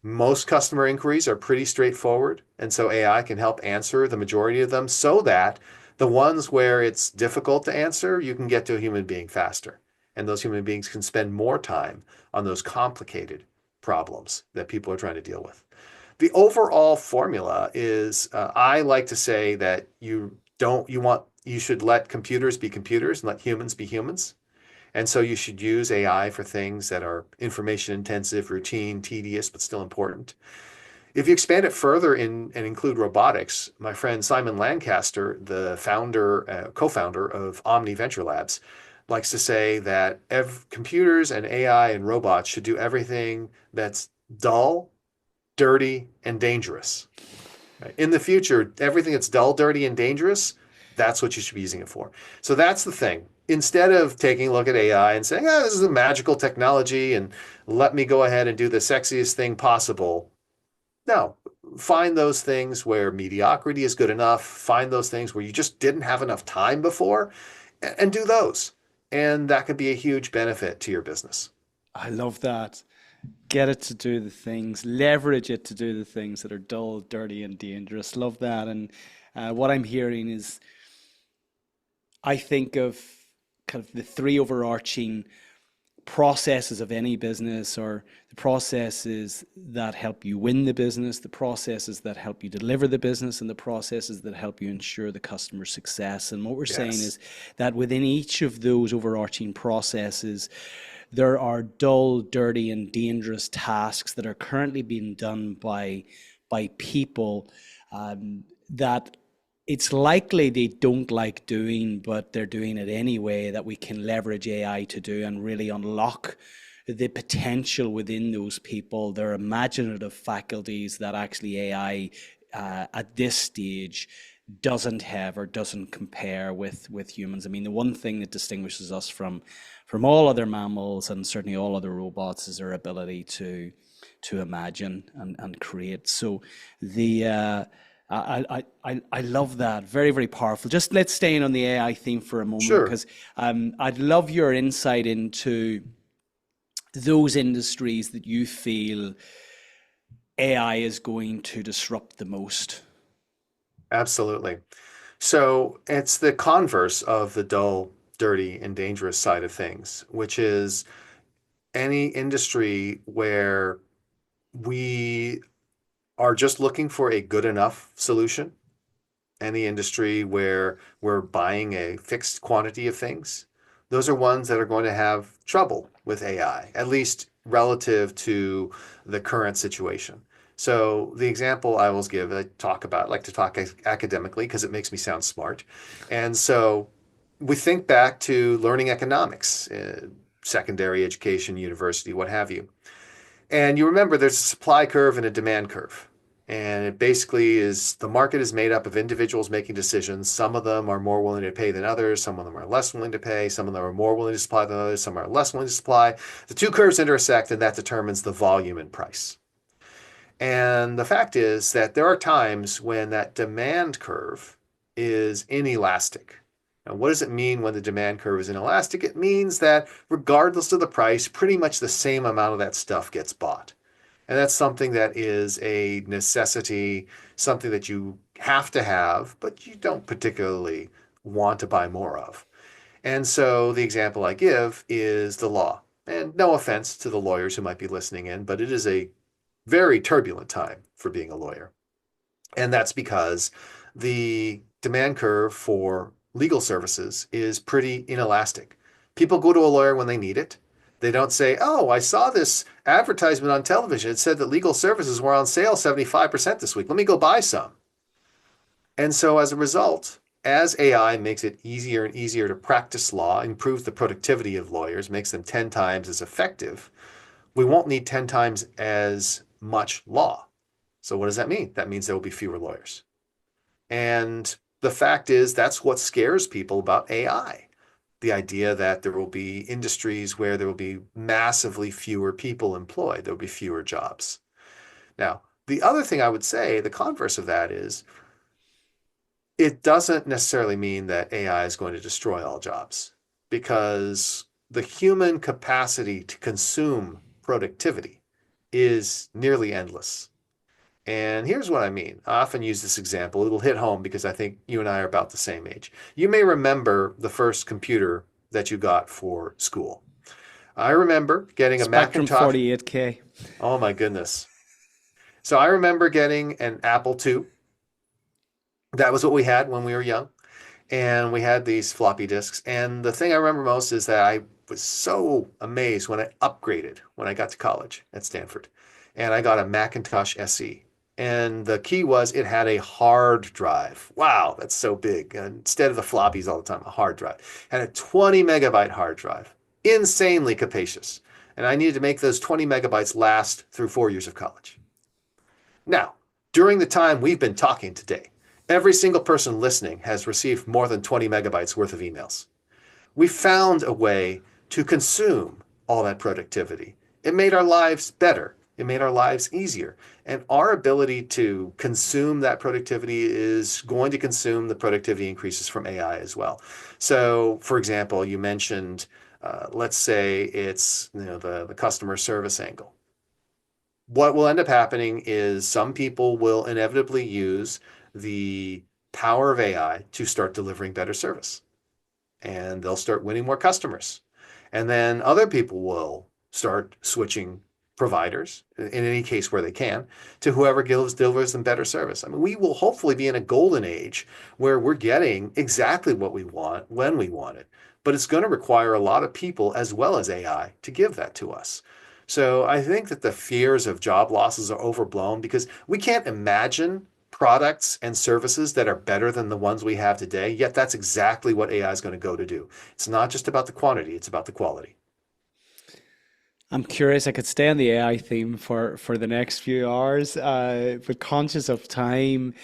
[SPEAKER 1] Most customer inquiries are pretty straightforward. And so AI can help answer the majority of them so that the ones where it's difficult to answer, you can get to a human being faster. And those human beings can spend more time on those complicated problems that people are trying to deal with. The overall formula is, I like to say that you should let computers be computers and let humans be humans. And so you should use AI for things that are information intensive, routine, tedious, but still important. If you expand it further and include robotics, my friend Simon Lancaster, the founder, co-founder of Omni Venture Labs, likes to say that computers and AI and robots should do everything that's dull, dirty, and dangerous. Right? In the future, everything that's dull, dirty, and dangerous, that's what you should be using it for. So that's the thing. Instead of taking a look at AI and saying, oh, this is a magical technology and let me go ahead and do the sexiest thing possible. No, find those things where mediocrity is good enough. Find those things where you just didn't have enough time before and do those. And that could be a huge benefit to your business.
[SPEAKER 2] I love that. Get it to do the things, leverage it to do the things that are dull, dirty, and dangerous. Love that. And what I'm hearing is I think of kind of the three overarching processes of any business, or the processes that help you win the business, the processes that help you deliver the business, and the processes that help you ensure the customer success. And what we're saying
[SPEAKER 1] Yes.
[SPEAKER 2] is that within each of those overarching processes, there are dull, dirty, and dangerous tasks that are currently being done by people that it's likely they don't like doing, but they're doing it anyway, that we can leverage AI to do and really unlock the potential within those people, their imaginative faculties that actually AI at this stage doesn't have or doesn't compare with humans. I mean, the one thing that distinguishes us from all other mammals and certainly all other robots is our ability to imagine and create. So the I love that. Very, very powerful. Just let's stay in on the AI theme for a moment
[SPEAKER 1] Sure.
[SPEAKER 2] because I'd love your insight into those industries that you feel AI is going to disrupt the most.
[SPEAKER 1] Absolutely. So it's the converse of the dull, dirty, and dangerous side of things, which is any industry where we are just looking for a good enough solution, any industry where we're buying a fixed quantity of things, those are ones that are going to have trouble with AI, at least relative to the current situation. So the example I always give, like to talk academically because it makes me sound smart. And so we think back to learning economics, secondary education, university, what have you. And you remember there's a supply curve and a demand curve. And it basically is the market is made up of individuals making decisions. Some of them are more willing to pay than others. Some of them are less willing to pay. Some of them are more willing to supply than others. Some are less willing to supply. The two curves intersect, and that determines the volume and price. And the fact is that there are times when that demand curve is inelastic. Now, what does it mean when the demand curve is inelastic? It means that regardless of the price, pretty much the same amount of that stuff gets bought. And that's something that is a necessity, something that you have to have, but you don't particularly want to buy more of. And so the example I give is the law. And no offense to the lawyers who might be listening in, but it is a very turbulent time for being a lawyer. And that's because the demand curve for legal services is pretty inelastic. People go to a lawyer when they need it. They don't say, oh, I saw this advertisement on television. It said that legal services were on sale 75% this week. Let me go buy some. And so as a result, as AI makes it easier and easier to practice law, improves the productivity of lawyers, makes them 10 times as effective, we won't need 10 times as much law. So what does that mean? That means there will be fewer lawyers. And the fact is, that's what scares people about AI. The idea that there will be industries where there will be massively fewer people employed, there will be fewer jobs. Now, the other thing I would say, the converse of that is, it doesn't necessarily mean that AI is going to destroy all jobs because the human capacity to consume productivity is nearly endless. And here's what I mean. I often use this example. It'll hit home because I think you and I are about the same age. You may remember the first computer that you got for school. I remember getting a
[SPEAKER 2] Spectrum
[SPEAKER 1] Macintosh.
[SPEAKER 2] 48K.
[SPEAKER 1] Oh my goodness. So I remember getting an Apple II. That was what we had when we were young. And we had these floppy disks. And the thing I remember most is that I was so amazed when I upgraded when I got to college at Stanford. And I got a Macintosh SE. And the key was it had a hard drive. Wow, that's so big. And instead of the floppies all the time, a hard drive. Had a 20 megabyte hard drive. Insanely capacious. And I needed to make those 20 megabytes last through 4 years of college. Now, during the time we've been talking today, every single person listening has received more than 20 megabytes worth of emails. We found a way to consume all that productivity. It made our lives better. It made our lives easier. And our ability to consume that productivity is going to consume the productivity increases from AI as well. So, for example, you mentioned, let's say it's the customer service angle. What will end up happening is some people will inevitably use the power of AI to start delivering better service, and they'll start winning more customers. And then other people will start switching providers, in any case where they can, to whoever delivers them better service. I mean, we will hopefully be in a golden age where we're getting exactly what we want when we want it. But it's going to require a lot of people as well as AI to give that to us. So I think that the fears of job losses are overblown because we can't imagine products and services that are better than the ones we have today, yet that's exactly what AI is going to go to do. It's not just about the quantity, it's about the quality.
[SPEAKER 2] I'm curious. I could stay on the AI theme for the next few hours, but conscious of time,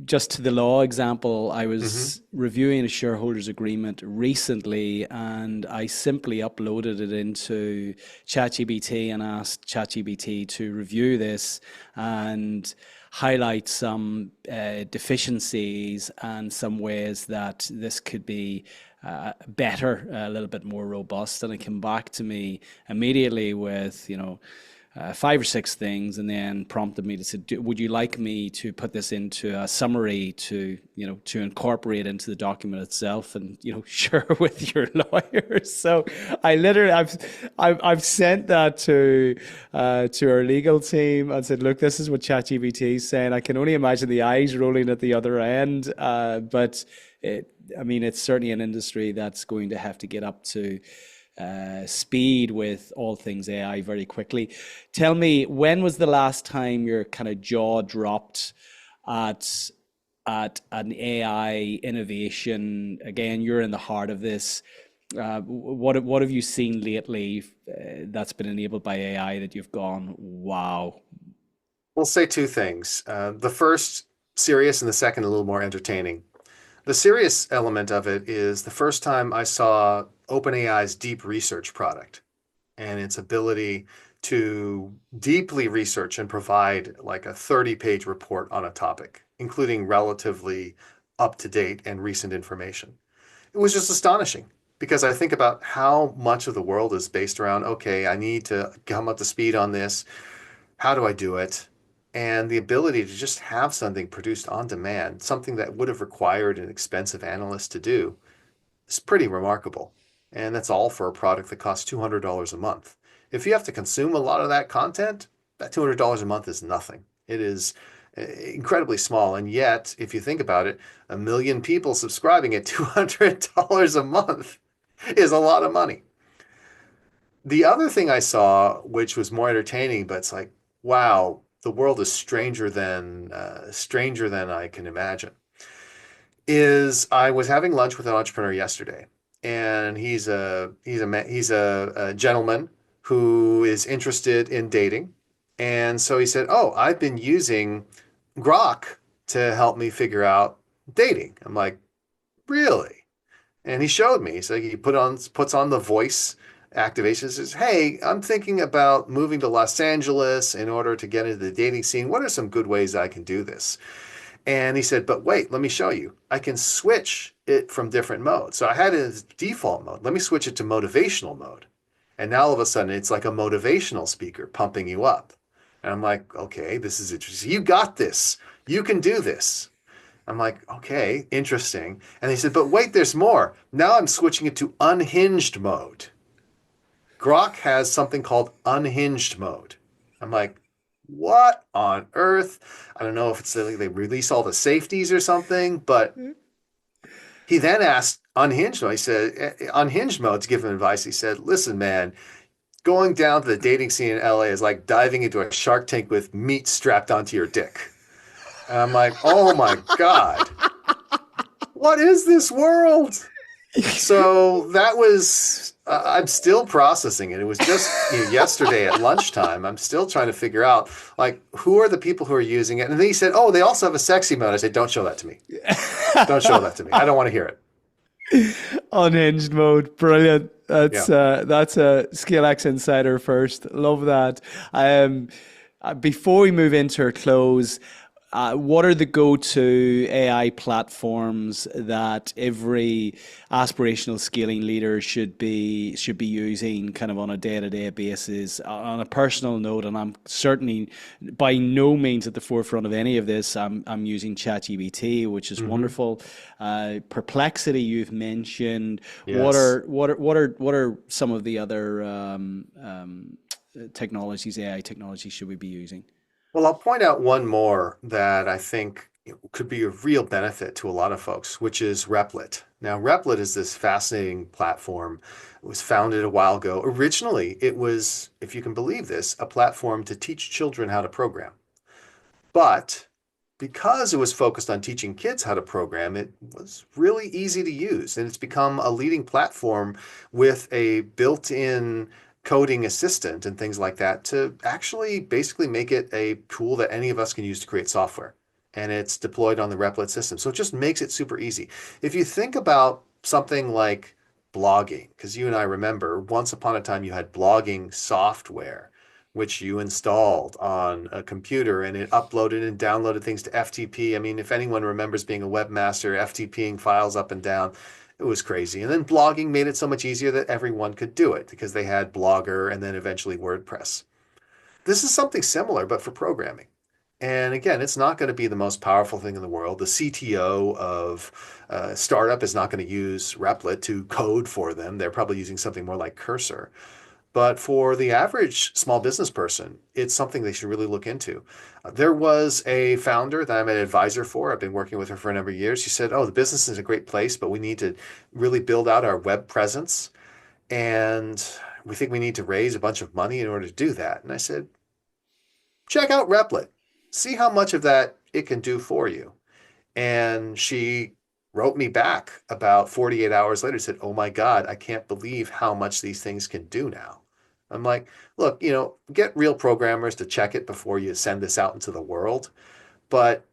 [SPEAKER 2] just to the law example, I
[SPEAKER 1] Hmm.
[SPEAKER 2] was reviewing a shareholders agreement recently and I simply uploaded it into ChatGPT and asked ChatGPT to review this and highlight some deficiencies and some ways that this could be better, a little bit more robust. And it came back to me immediately with, five or six things, and then prompted me to say, "Would you like me to put this into a summary to incorporate into the document itself, and share with your lawyers?" So I've sent that to our legal team and said, "Look, this is what ChatGPT is saying." I can only imagine the eyes rolling at the other end, but I mean, it's certainly an industry that's going to have to get up to speed with all things AI very quickly. Tell me, when was the last time your kind of jaw dropped at an AI innovation? Again, you're in the heart of this. What have you seen lately that's been enabled by AI that you've gone, wow?
[SPEAKER 1] We'll say two things. The first, serious, and the second, a little more entertaining. The serious element of it is the first time I saw OpenAI's deep research product and its ability to deeply research and provide like a 30-page report on a topic, including relatively up-to-date and recent information. It was just astonishing because I think about how much of the world is based around, okay, I need to come up to speed on this. How do I do it? And the ability to just have something produced on demand, something that would have required an expensive analyst to do, is pretty remarkable. And that's all for a product that costs $200 a month. If you have to consume a lot of that content, that $200 a month is nothing. It is incredibly small. And yet, if you think about it, 1 million people subscribing at $200 a month is a lot of money. The other thing I saw, which was more entertaining, but it's like, wow, the world is stranger than I can imagine. Is I was having lunch with an entrepreneur yesterday, and he's a gentleman who is interested in dating, and so he said, "Oh, I've been using Grok to help me figure out dating." I'm like, "Really?" And he showed me. So he puts on the voice activation. Says, "Hey, I'm thinking about moving to Los Angeles in order to get into the dating scene. What are some good ways I can do this?" And he said, "But wait, let me show you. I can switch it from different modes." So I had it as default mode. Let me switch it to motivational mode. And now all of a sudden it's like a motivational speaker pumping you up. And I'm like, okay, this is interesting. You got this. You can do this. I'm like, okay, interesting. And he said, "But wait, there's more. Now I'm switching it to unhinged mode." Grok has something called unhinged mode. I'm like, what on earth? I don't know if it's like they release all the safeties or something, but he then asked unhinged mode. He said, unhinged mode to give him advice. He said, "Listen, man, going down to the dating scene in LA is like diving into a shark tank with meat strapped onto your dick. And I'm like, oh my God, what is this world? So that was, I'm still processing it. It was just, yesterday at lunchtime. I'm still trying to figure out, like, who are the people who are using it? And then he said, oh, they also have a sexy mode. I said, don't show that to me. Don't show that to me. I don't want to hear it.
[SPEAKER 2] Unhinged mode, brilliant.
[SPEAKER 1] Yeah.
[SPEAKER 2] That's a ScaleX Insider first. Love that. Um, Before we move into our close, what are the go-to AI platforms that every aspirational scaling leader should be using kind of on a day-to-day basis? On a personal note, and I'm certainly by no means at the forefront of any of this. I'm using ChatGPT, which is
[SPEAKER 1] Hmm.
[SPEAKER 2] wonderful. Perplexity you've mentioned.
[SPEAKER 1] Yes.
[SPEAKER 2] What are some of the other technologies, AI technologies, should we be using?
[SPEAKER 1] Well, I'll point out one more that I think could be a real benefit to a lot of folks, which is Replit. Now, Replit is this fascinating platform. It was founded a while ago. Originally, it was, if you can believe this, a platform to teach children how to program. But because it was focused on teaching kids how to program, it was really easy to use. And it's become a leading platform with a built-in coding assistant and things like that to actually basically make it a tool that any of us can use to create software. And it's deployed on the Replit system. So it just makes it super easy. If you think about something like blogging, because you and I remember once upon a time you had blogging software which you installed on a computer and it uploaded and downloaded things to FTP. I mean, if anyone remembers being a webmaster, FTPing files up and down, it was crazy. And then blogging made it so much easier that everyone could do it because they had Blogger and then eventually WordPress. This is something similar, but for programming. And again, it's not going to be the most powerful thing in the world. The CTO of a startup is not going to use Replit to code for them. They're probably using something more like Cursor. But for the average small business person, it's something they should really look into. There was a founder that I'm an advisor for. I've been working with her for a number of years. She said, oh, the business is a great place, but we need to really build out our web presence. And we think we need to raise a bunch of money in order to do that. And I said, check out Replit. See how much of that it can do for you. And she wrote me back about 48 hours later, said, oh my God, I can't believe how much these things can do now. I'm like, look, get real programmers to check it before you send this out into the world. But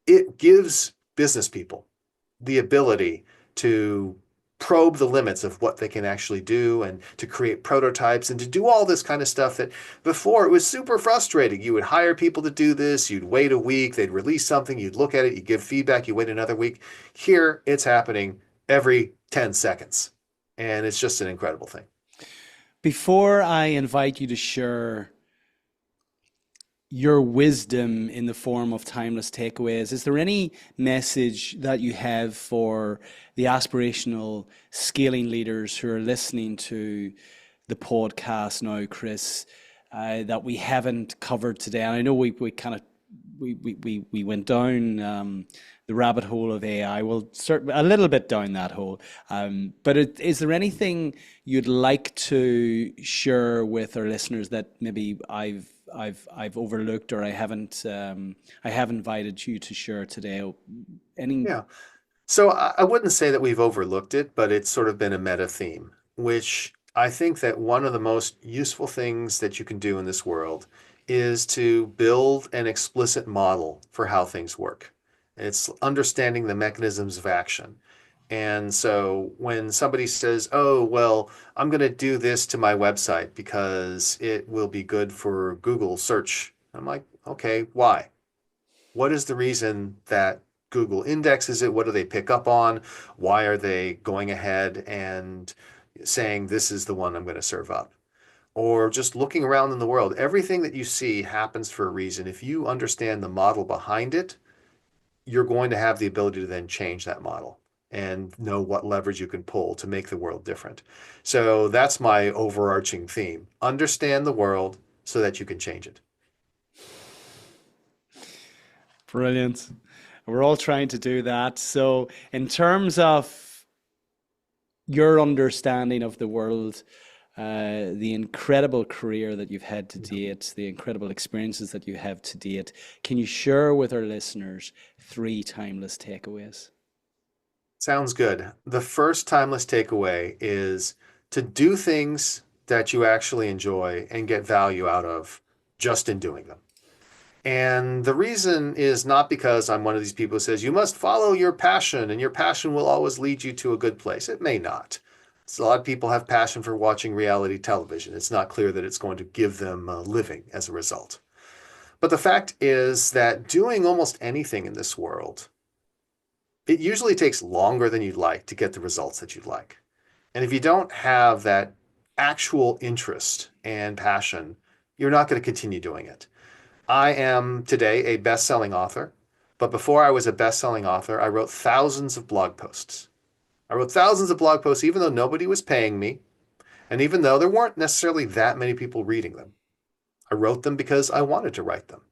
[SPEAKER 1] it gives business people the ability to probe the limits of what they can actually do and to create prototypes and to do all this kind of stuff that before it was super frustrating. You would hire people to do this, you'd wait a week, they'd release something, you'd look at it, you give feedback, you wait another week. Here, it's happening every 10 seconds. And it's just an incredible thing.
[SPEAKER 2] Before I invite you to share your wisdom in the form of timeless takeaways, is there any message that you have for the aspirational scaling leaders who are listening to the podcast now, Chris, that we haven't covered today? And I know we kind of we went down the rabbit hole of AI. We'll start a little bit down that hole. But is there anything you'd like to share with our listeners that maybe I've overlooked or I have invited you to share today? Any
[SPEAKER 1] Yeah. So I wouldn't say that we've overlooked it, but it's sort of been a meta theme, which I think that one of the most useful things that you can do in this world is to build an explicit model for how things work. It's understanding the mechanisms of action. And so when somebody says, oh, well, I'm going to do this to my website because it will be good for Google search, I'm like, okay, why? What is the reason that Google indexes it? What do they pick up on? Why are they going ahead and saying this is the one I'm going to serve up? Or just looking around in the world, everything that you see happens for a reason. If you understand the model behind it, you're going to have the ability to then change that model and know what leverage you can pull to make the world different. So that's my overarching theme. Understand the world so that you can change it.
[SPEAKER 2] brilliant. We're all trying to do that. So, in terms of your understanding of the world, the incredible career that you've had to date, the incredible experiences that you have to date. Can you share with our listeners three timeless takeaways?
[SPEAKER 1] Sounds good. The first timeless takeaway is to do things that you actually enjoy and get value out of just in doing them. And the reason is not because I'm one of these people who says you must follow your passion and your passion will always lead you to a good place. It may not. So a lot of people have passion for watching reality television. It's not clear that it's going to give them a living as a result. But the fact is that doing almost anything in this world, it usually takes longer than you'd like to get the results that you'd like. And if you don't have that actual interest and passion, you're not going to continue doing it. I am today a best-selling author, but before I was a best-selling author, I wrote thousands of blog posts. I wrote thousands of blog posts even though nobody was paying me, and even though there weren't necessarily that many people reading them. I wrote them because I wanted to write them.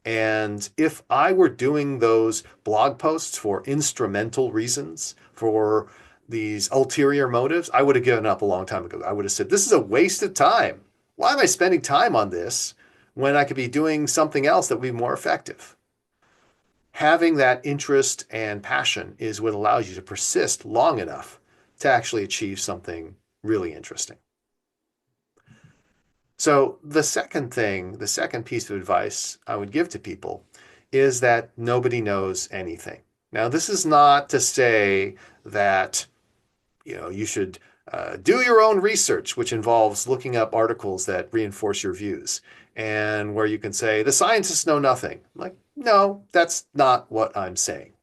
[SPEAKER 1] And if I were doing those blog posts for instrumental reasons, for these ulterior motives, I would have given up a long time ago. I would have said, this is a waste of time. Why am I spending time on this when I could be doing something else that would be more effective? Having that interest and passion is what allows you to persist long enough to actually achieve something really interesting. So the second thing, the second piece of advice I would give to people is that nobody knows anything. Now, this is not to say that you should do your own research, which involves looking up articles that reinforce your views, and where you can say the scientists know nothing. Like, no, that's not what I'm saying.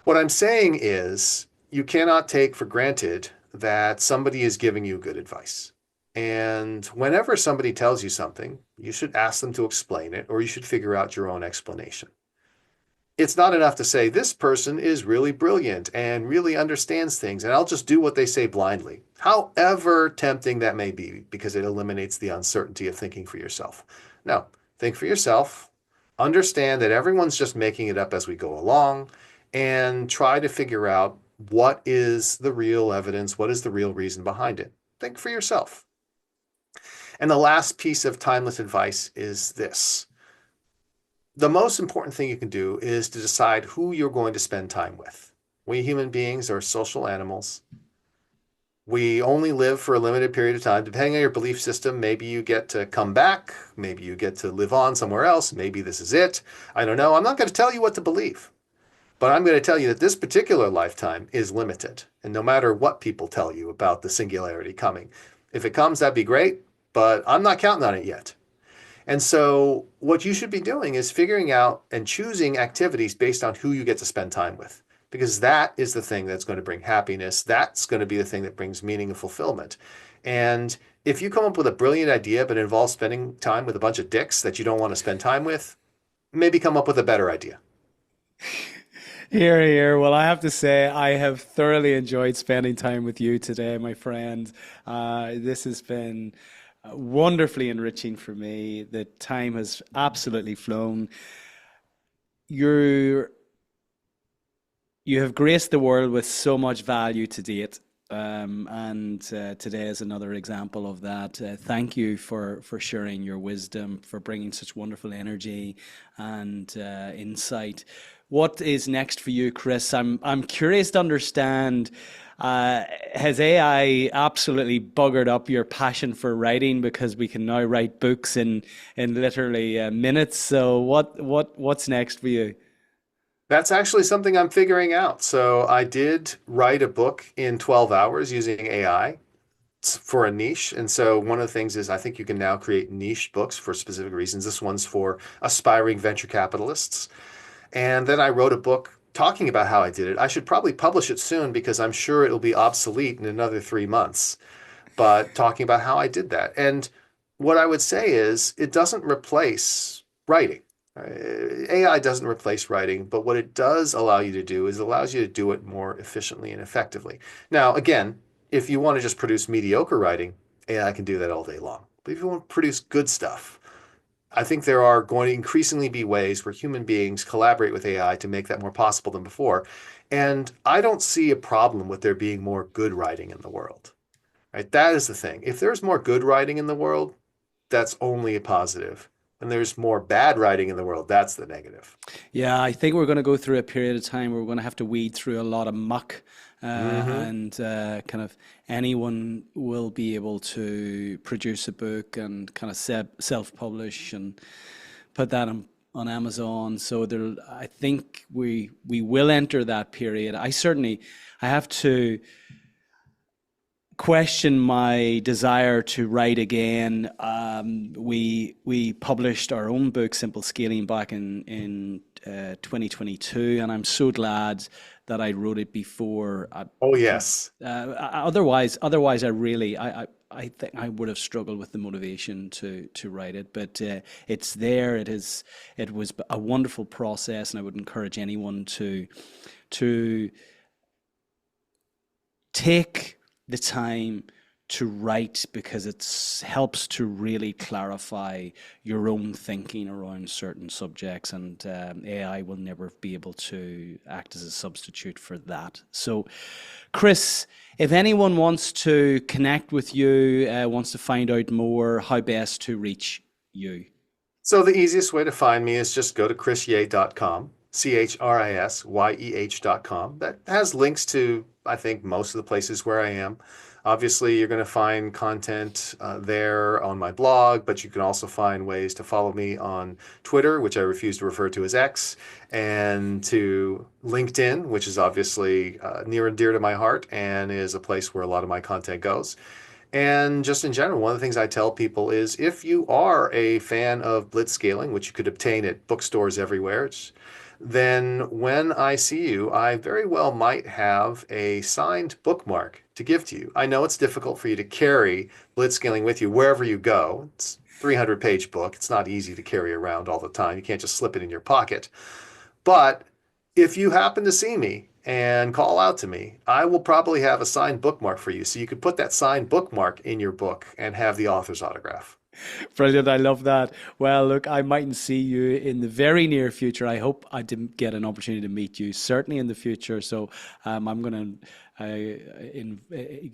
[SPEAKER 1] What I'm saying is you cannot take for granted that somebody is giving you good advice. And whenever somebody tells you something, you should ask them to explain it, or you should figure out your own explanation. It's not enough to say, this person is really brilliant and really understands things, and I'll just do what they say blindly. However tempting that may be, because it eliminates the uncertainty of thinking for yourself. No, think for yourself, understand that everyone's just making it up as we go along, and try to figure out what is the real evidence, what is the real reason behind it. Think for yourself. And the last piece of timeless advice is this. The most important thing you can do is to decide who you're going to spend time with. We human beings are social animals. We only live for a limited period of time. Depending on your belief system, maybe you get to come back. Maybe you get to live on somewhere else. Maybe this is it. I don't know. I'm not going to tell you what to believe. But I'm going to tell you that this particular lifetime is limited. And no matter what people tell you about the singularity coming, if it comes, that'd be great. But I'm not counting on it yet. And so what you should be doing is figuring out and choosing activities based on who you get to spend time with, because that is the thing that's going to bring happiness. That's going to be the thing that brings meaning and fulfillment. And if you come up with a brilliant idea, but it involves spending time with a bunch of dicks that you don't want to spend time with, maybe come up with a better idea.
[SPEAKER 2] Here, here. Well, I have to say, I have thoroughly enjoyed spending time with you today, my friend. This has been wonderfully enriching for me. The time has absolutely flown. You're, you have graced the world with so much value to date. And today is another example of that. Thank you for sharing your wisdom, for bringing such wonderful energy and insight. What is next for you, Chris? I'm curious to understand. Has AI absolutely buggered up your passion for writing because we can now write books in literally minutes? So what's next for you?
[SPEAKER 1] That's actually something I'm figuring out. So I did write a book in 12 hours using AI for a niche. And so one of the things is I think you can now create niche books for specific reasons. This one's for aspiring venture capitalists. And then I wrote a book talking about how I did it. I should probably publish it soon because I'm sure it'll be obsolete in another 3 months. But talking about how I did that. And what I would say is it doesn't replace writing. AI doesn't replace writing, but what it does allow you to do is it allows you to do it more efficiently and effectively. Now, again, if you want to just produce mediocre writing, AI can do that all day long. But if you want to produce good stuff, I think there are going to increasingly be ways where human beings collaborate with AI to make that more possible than before. And I don't see a problem with there being more good writing in the world. right? That is the thing. If there's more good writing in the world, that's only a positive. When there's more bad writing in the world, that's the negative.
[SPEAKER 2] Yeah, I think we're going to go through a period of time where we're going to have to weed through a lot of muck,
[SPEAKER 1] Hmm.
[SPEAKER 2] and kind of anyone will be able to produce a book and kind of self-publish and put that on Amazon. So there, I think we will enter that period. I have to question my desire to write again. We published our own book, Simple Scaling, back in 2022, and I'm so glad that I wrote it before.
[SPEAKER 1] Oh,
[SPEAKER 2] Kind of,
[SPEAKER 1] yes.
[SPEAKER 2] otherwise, I think I would have struggled with the motivation to write it. But it's there. It was a wonderful process, and I would encourage anyone to take the time to write, because it helps to really clarify your own thinking around certain subjects, and AI will never be able to act as a substitute for that. So, Chris, if anyone wants to connect with you, wants to find out more, how best to reach you?
[SPEAKER 1] So the easiest way to find me is just go to chrisyeh.com, CHRISYEH.com. That has links to, I think, most of the places where I am. Obviously, you're going to find content there on my blog, but you can also find ways to follow me on Twitter, which I refuse to refer to as X, and to LinkedIn, which is obviously near and dear to my heart and is a place where a lot of my content goes. And just in general, one of the things I tell people is if you are a fan of Blitzscaling, which you could obtain at bookstores everywhere, then when I see you, I very well might have a signed bookmark to give to you. I know it's difficult for you to carry Blitzscaling with you wherever you go. It's a 300-page book. It's not easy to carry around all the time. You can't just slip it in your pocket. But if you happen to see me and call out to me, I will probably have a signed bookmark for you. So you could put that signed bookmark in your book and have the author's autograph.
[SPEAKER 2] Brilliant. I love that. Well, look, I mightn't see you in the very near future. I hope I didn't get an opportunity to meet you, certainly in the future. So I'm going to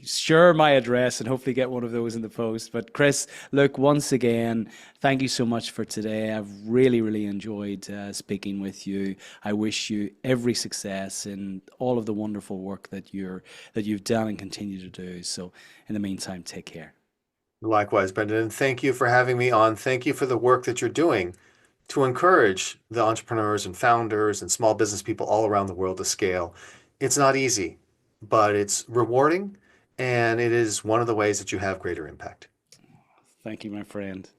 [SPEAKER 2] share my address and hopefully get one of those in the post. But Chris, look, once again, thank you so much for today. I've really, really enjoyed speaking with you. I wish you every success in all of the wonderful work that you've done and continue to do. So in the meantime, take care.
[SPEAKER 1] Likewise, Brendan, and thank you for having me on. Thank you for the work that you're doing to encourage the entrepreneurs and founders and small business people all around the world to scale. It's not easy, but it's rewarding, and it is one of the ways that you have greater impact.
[SPEAKER 2] Thank you, my friend.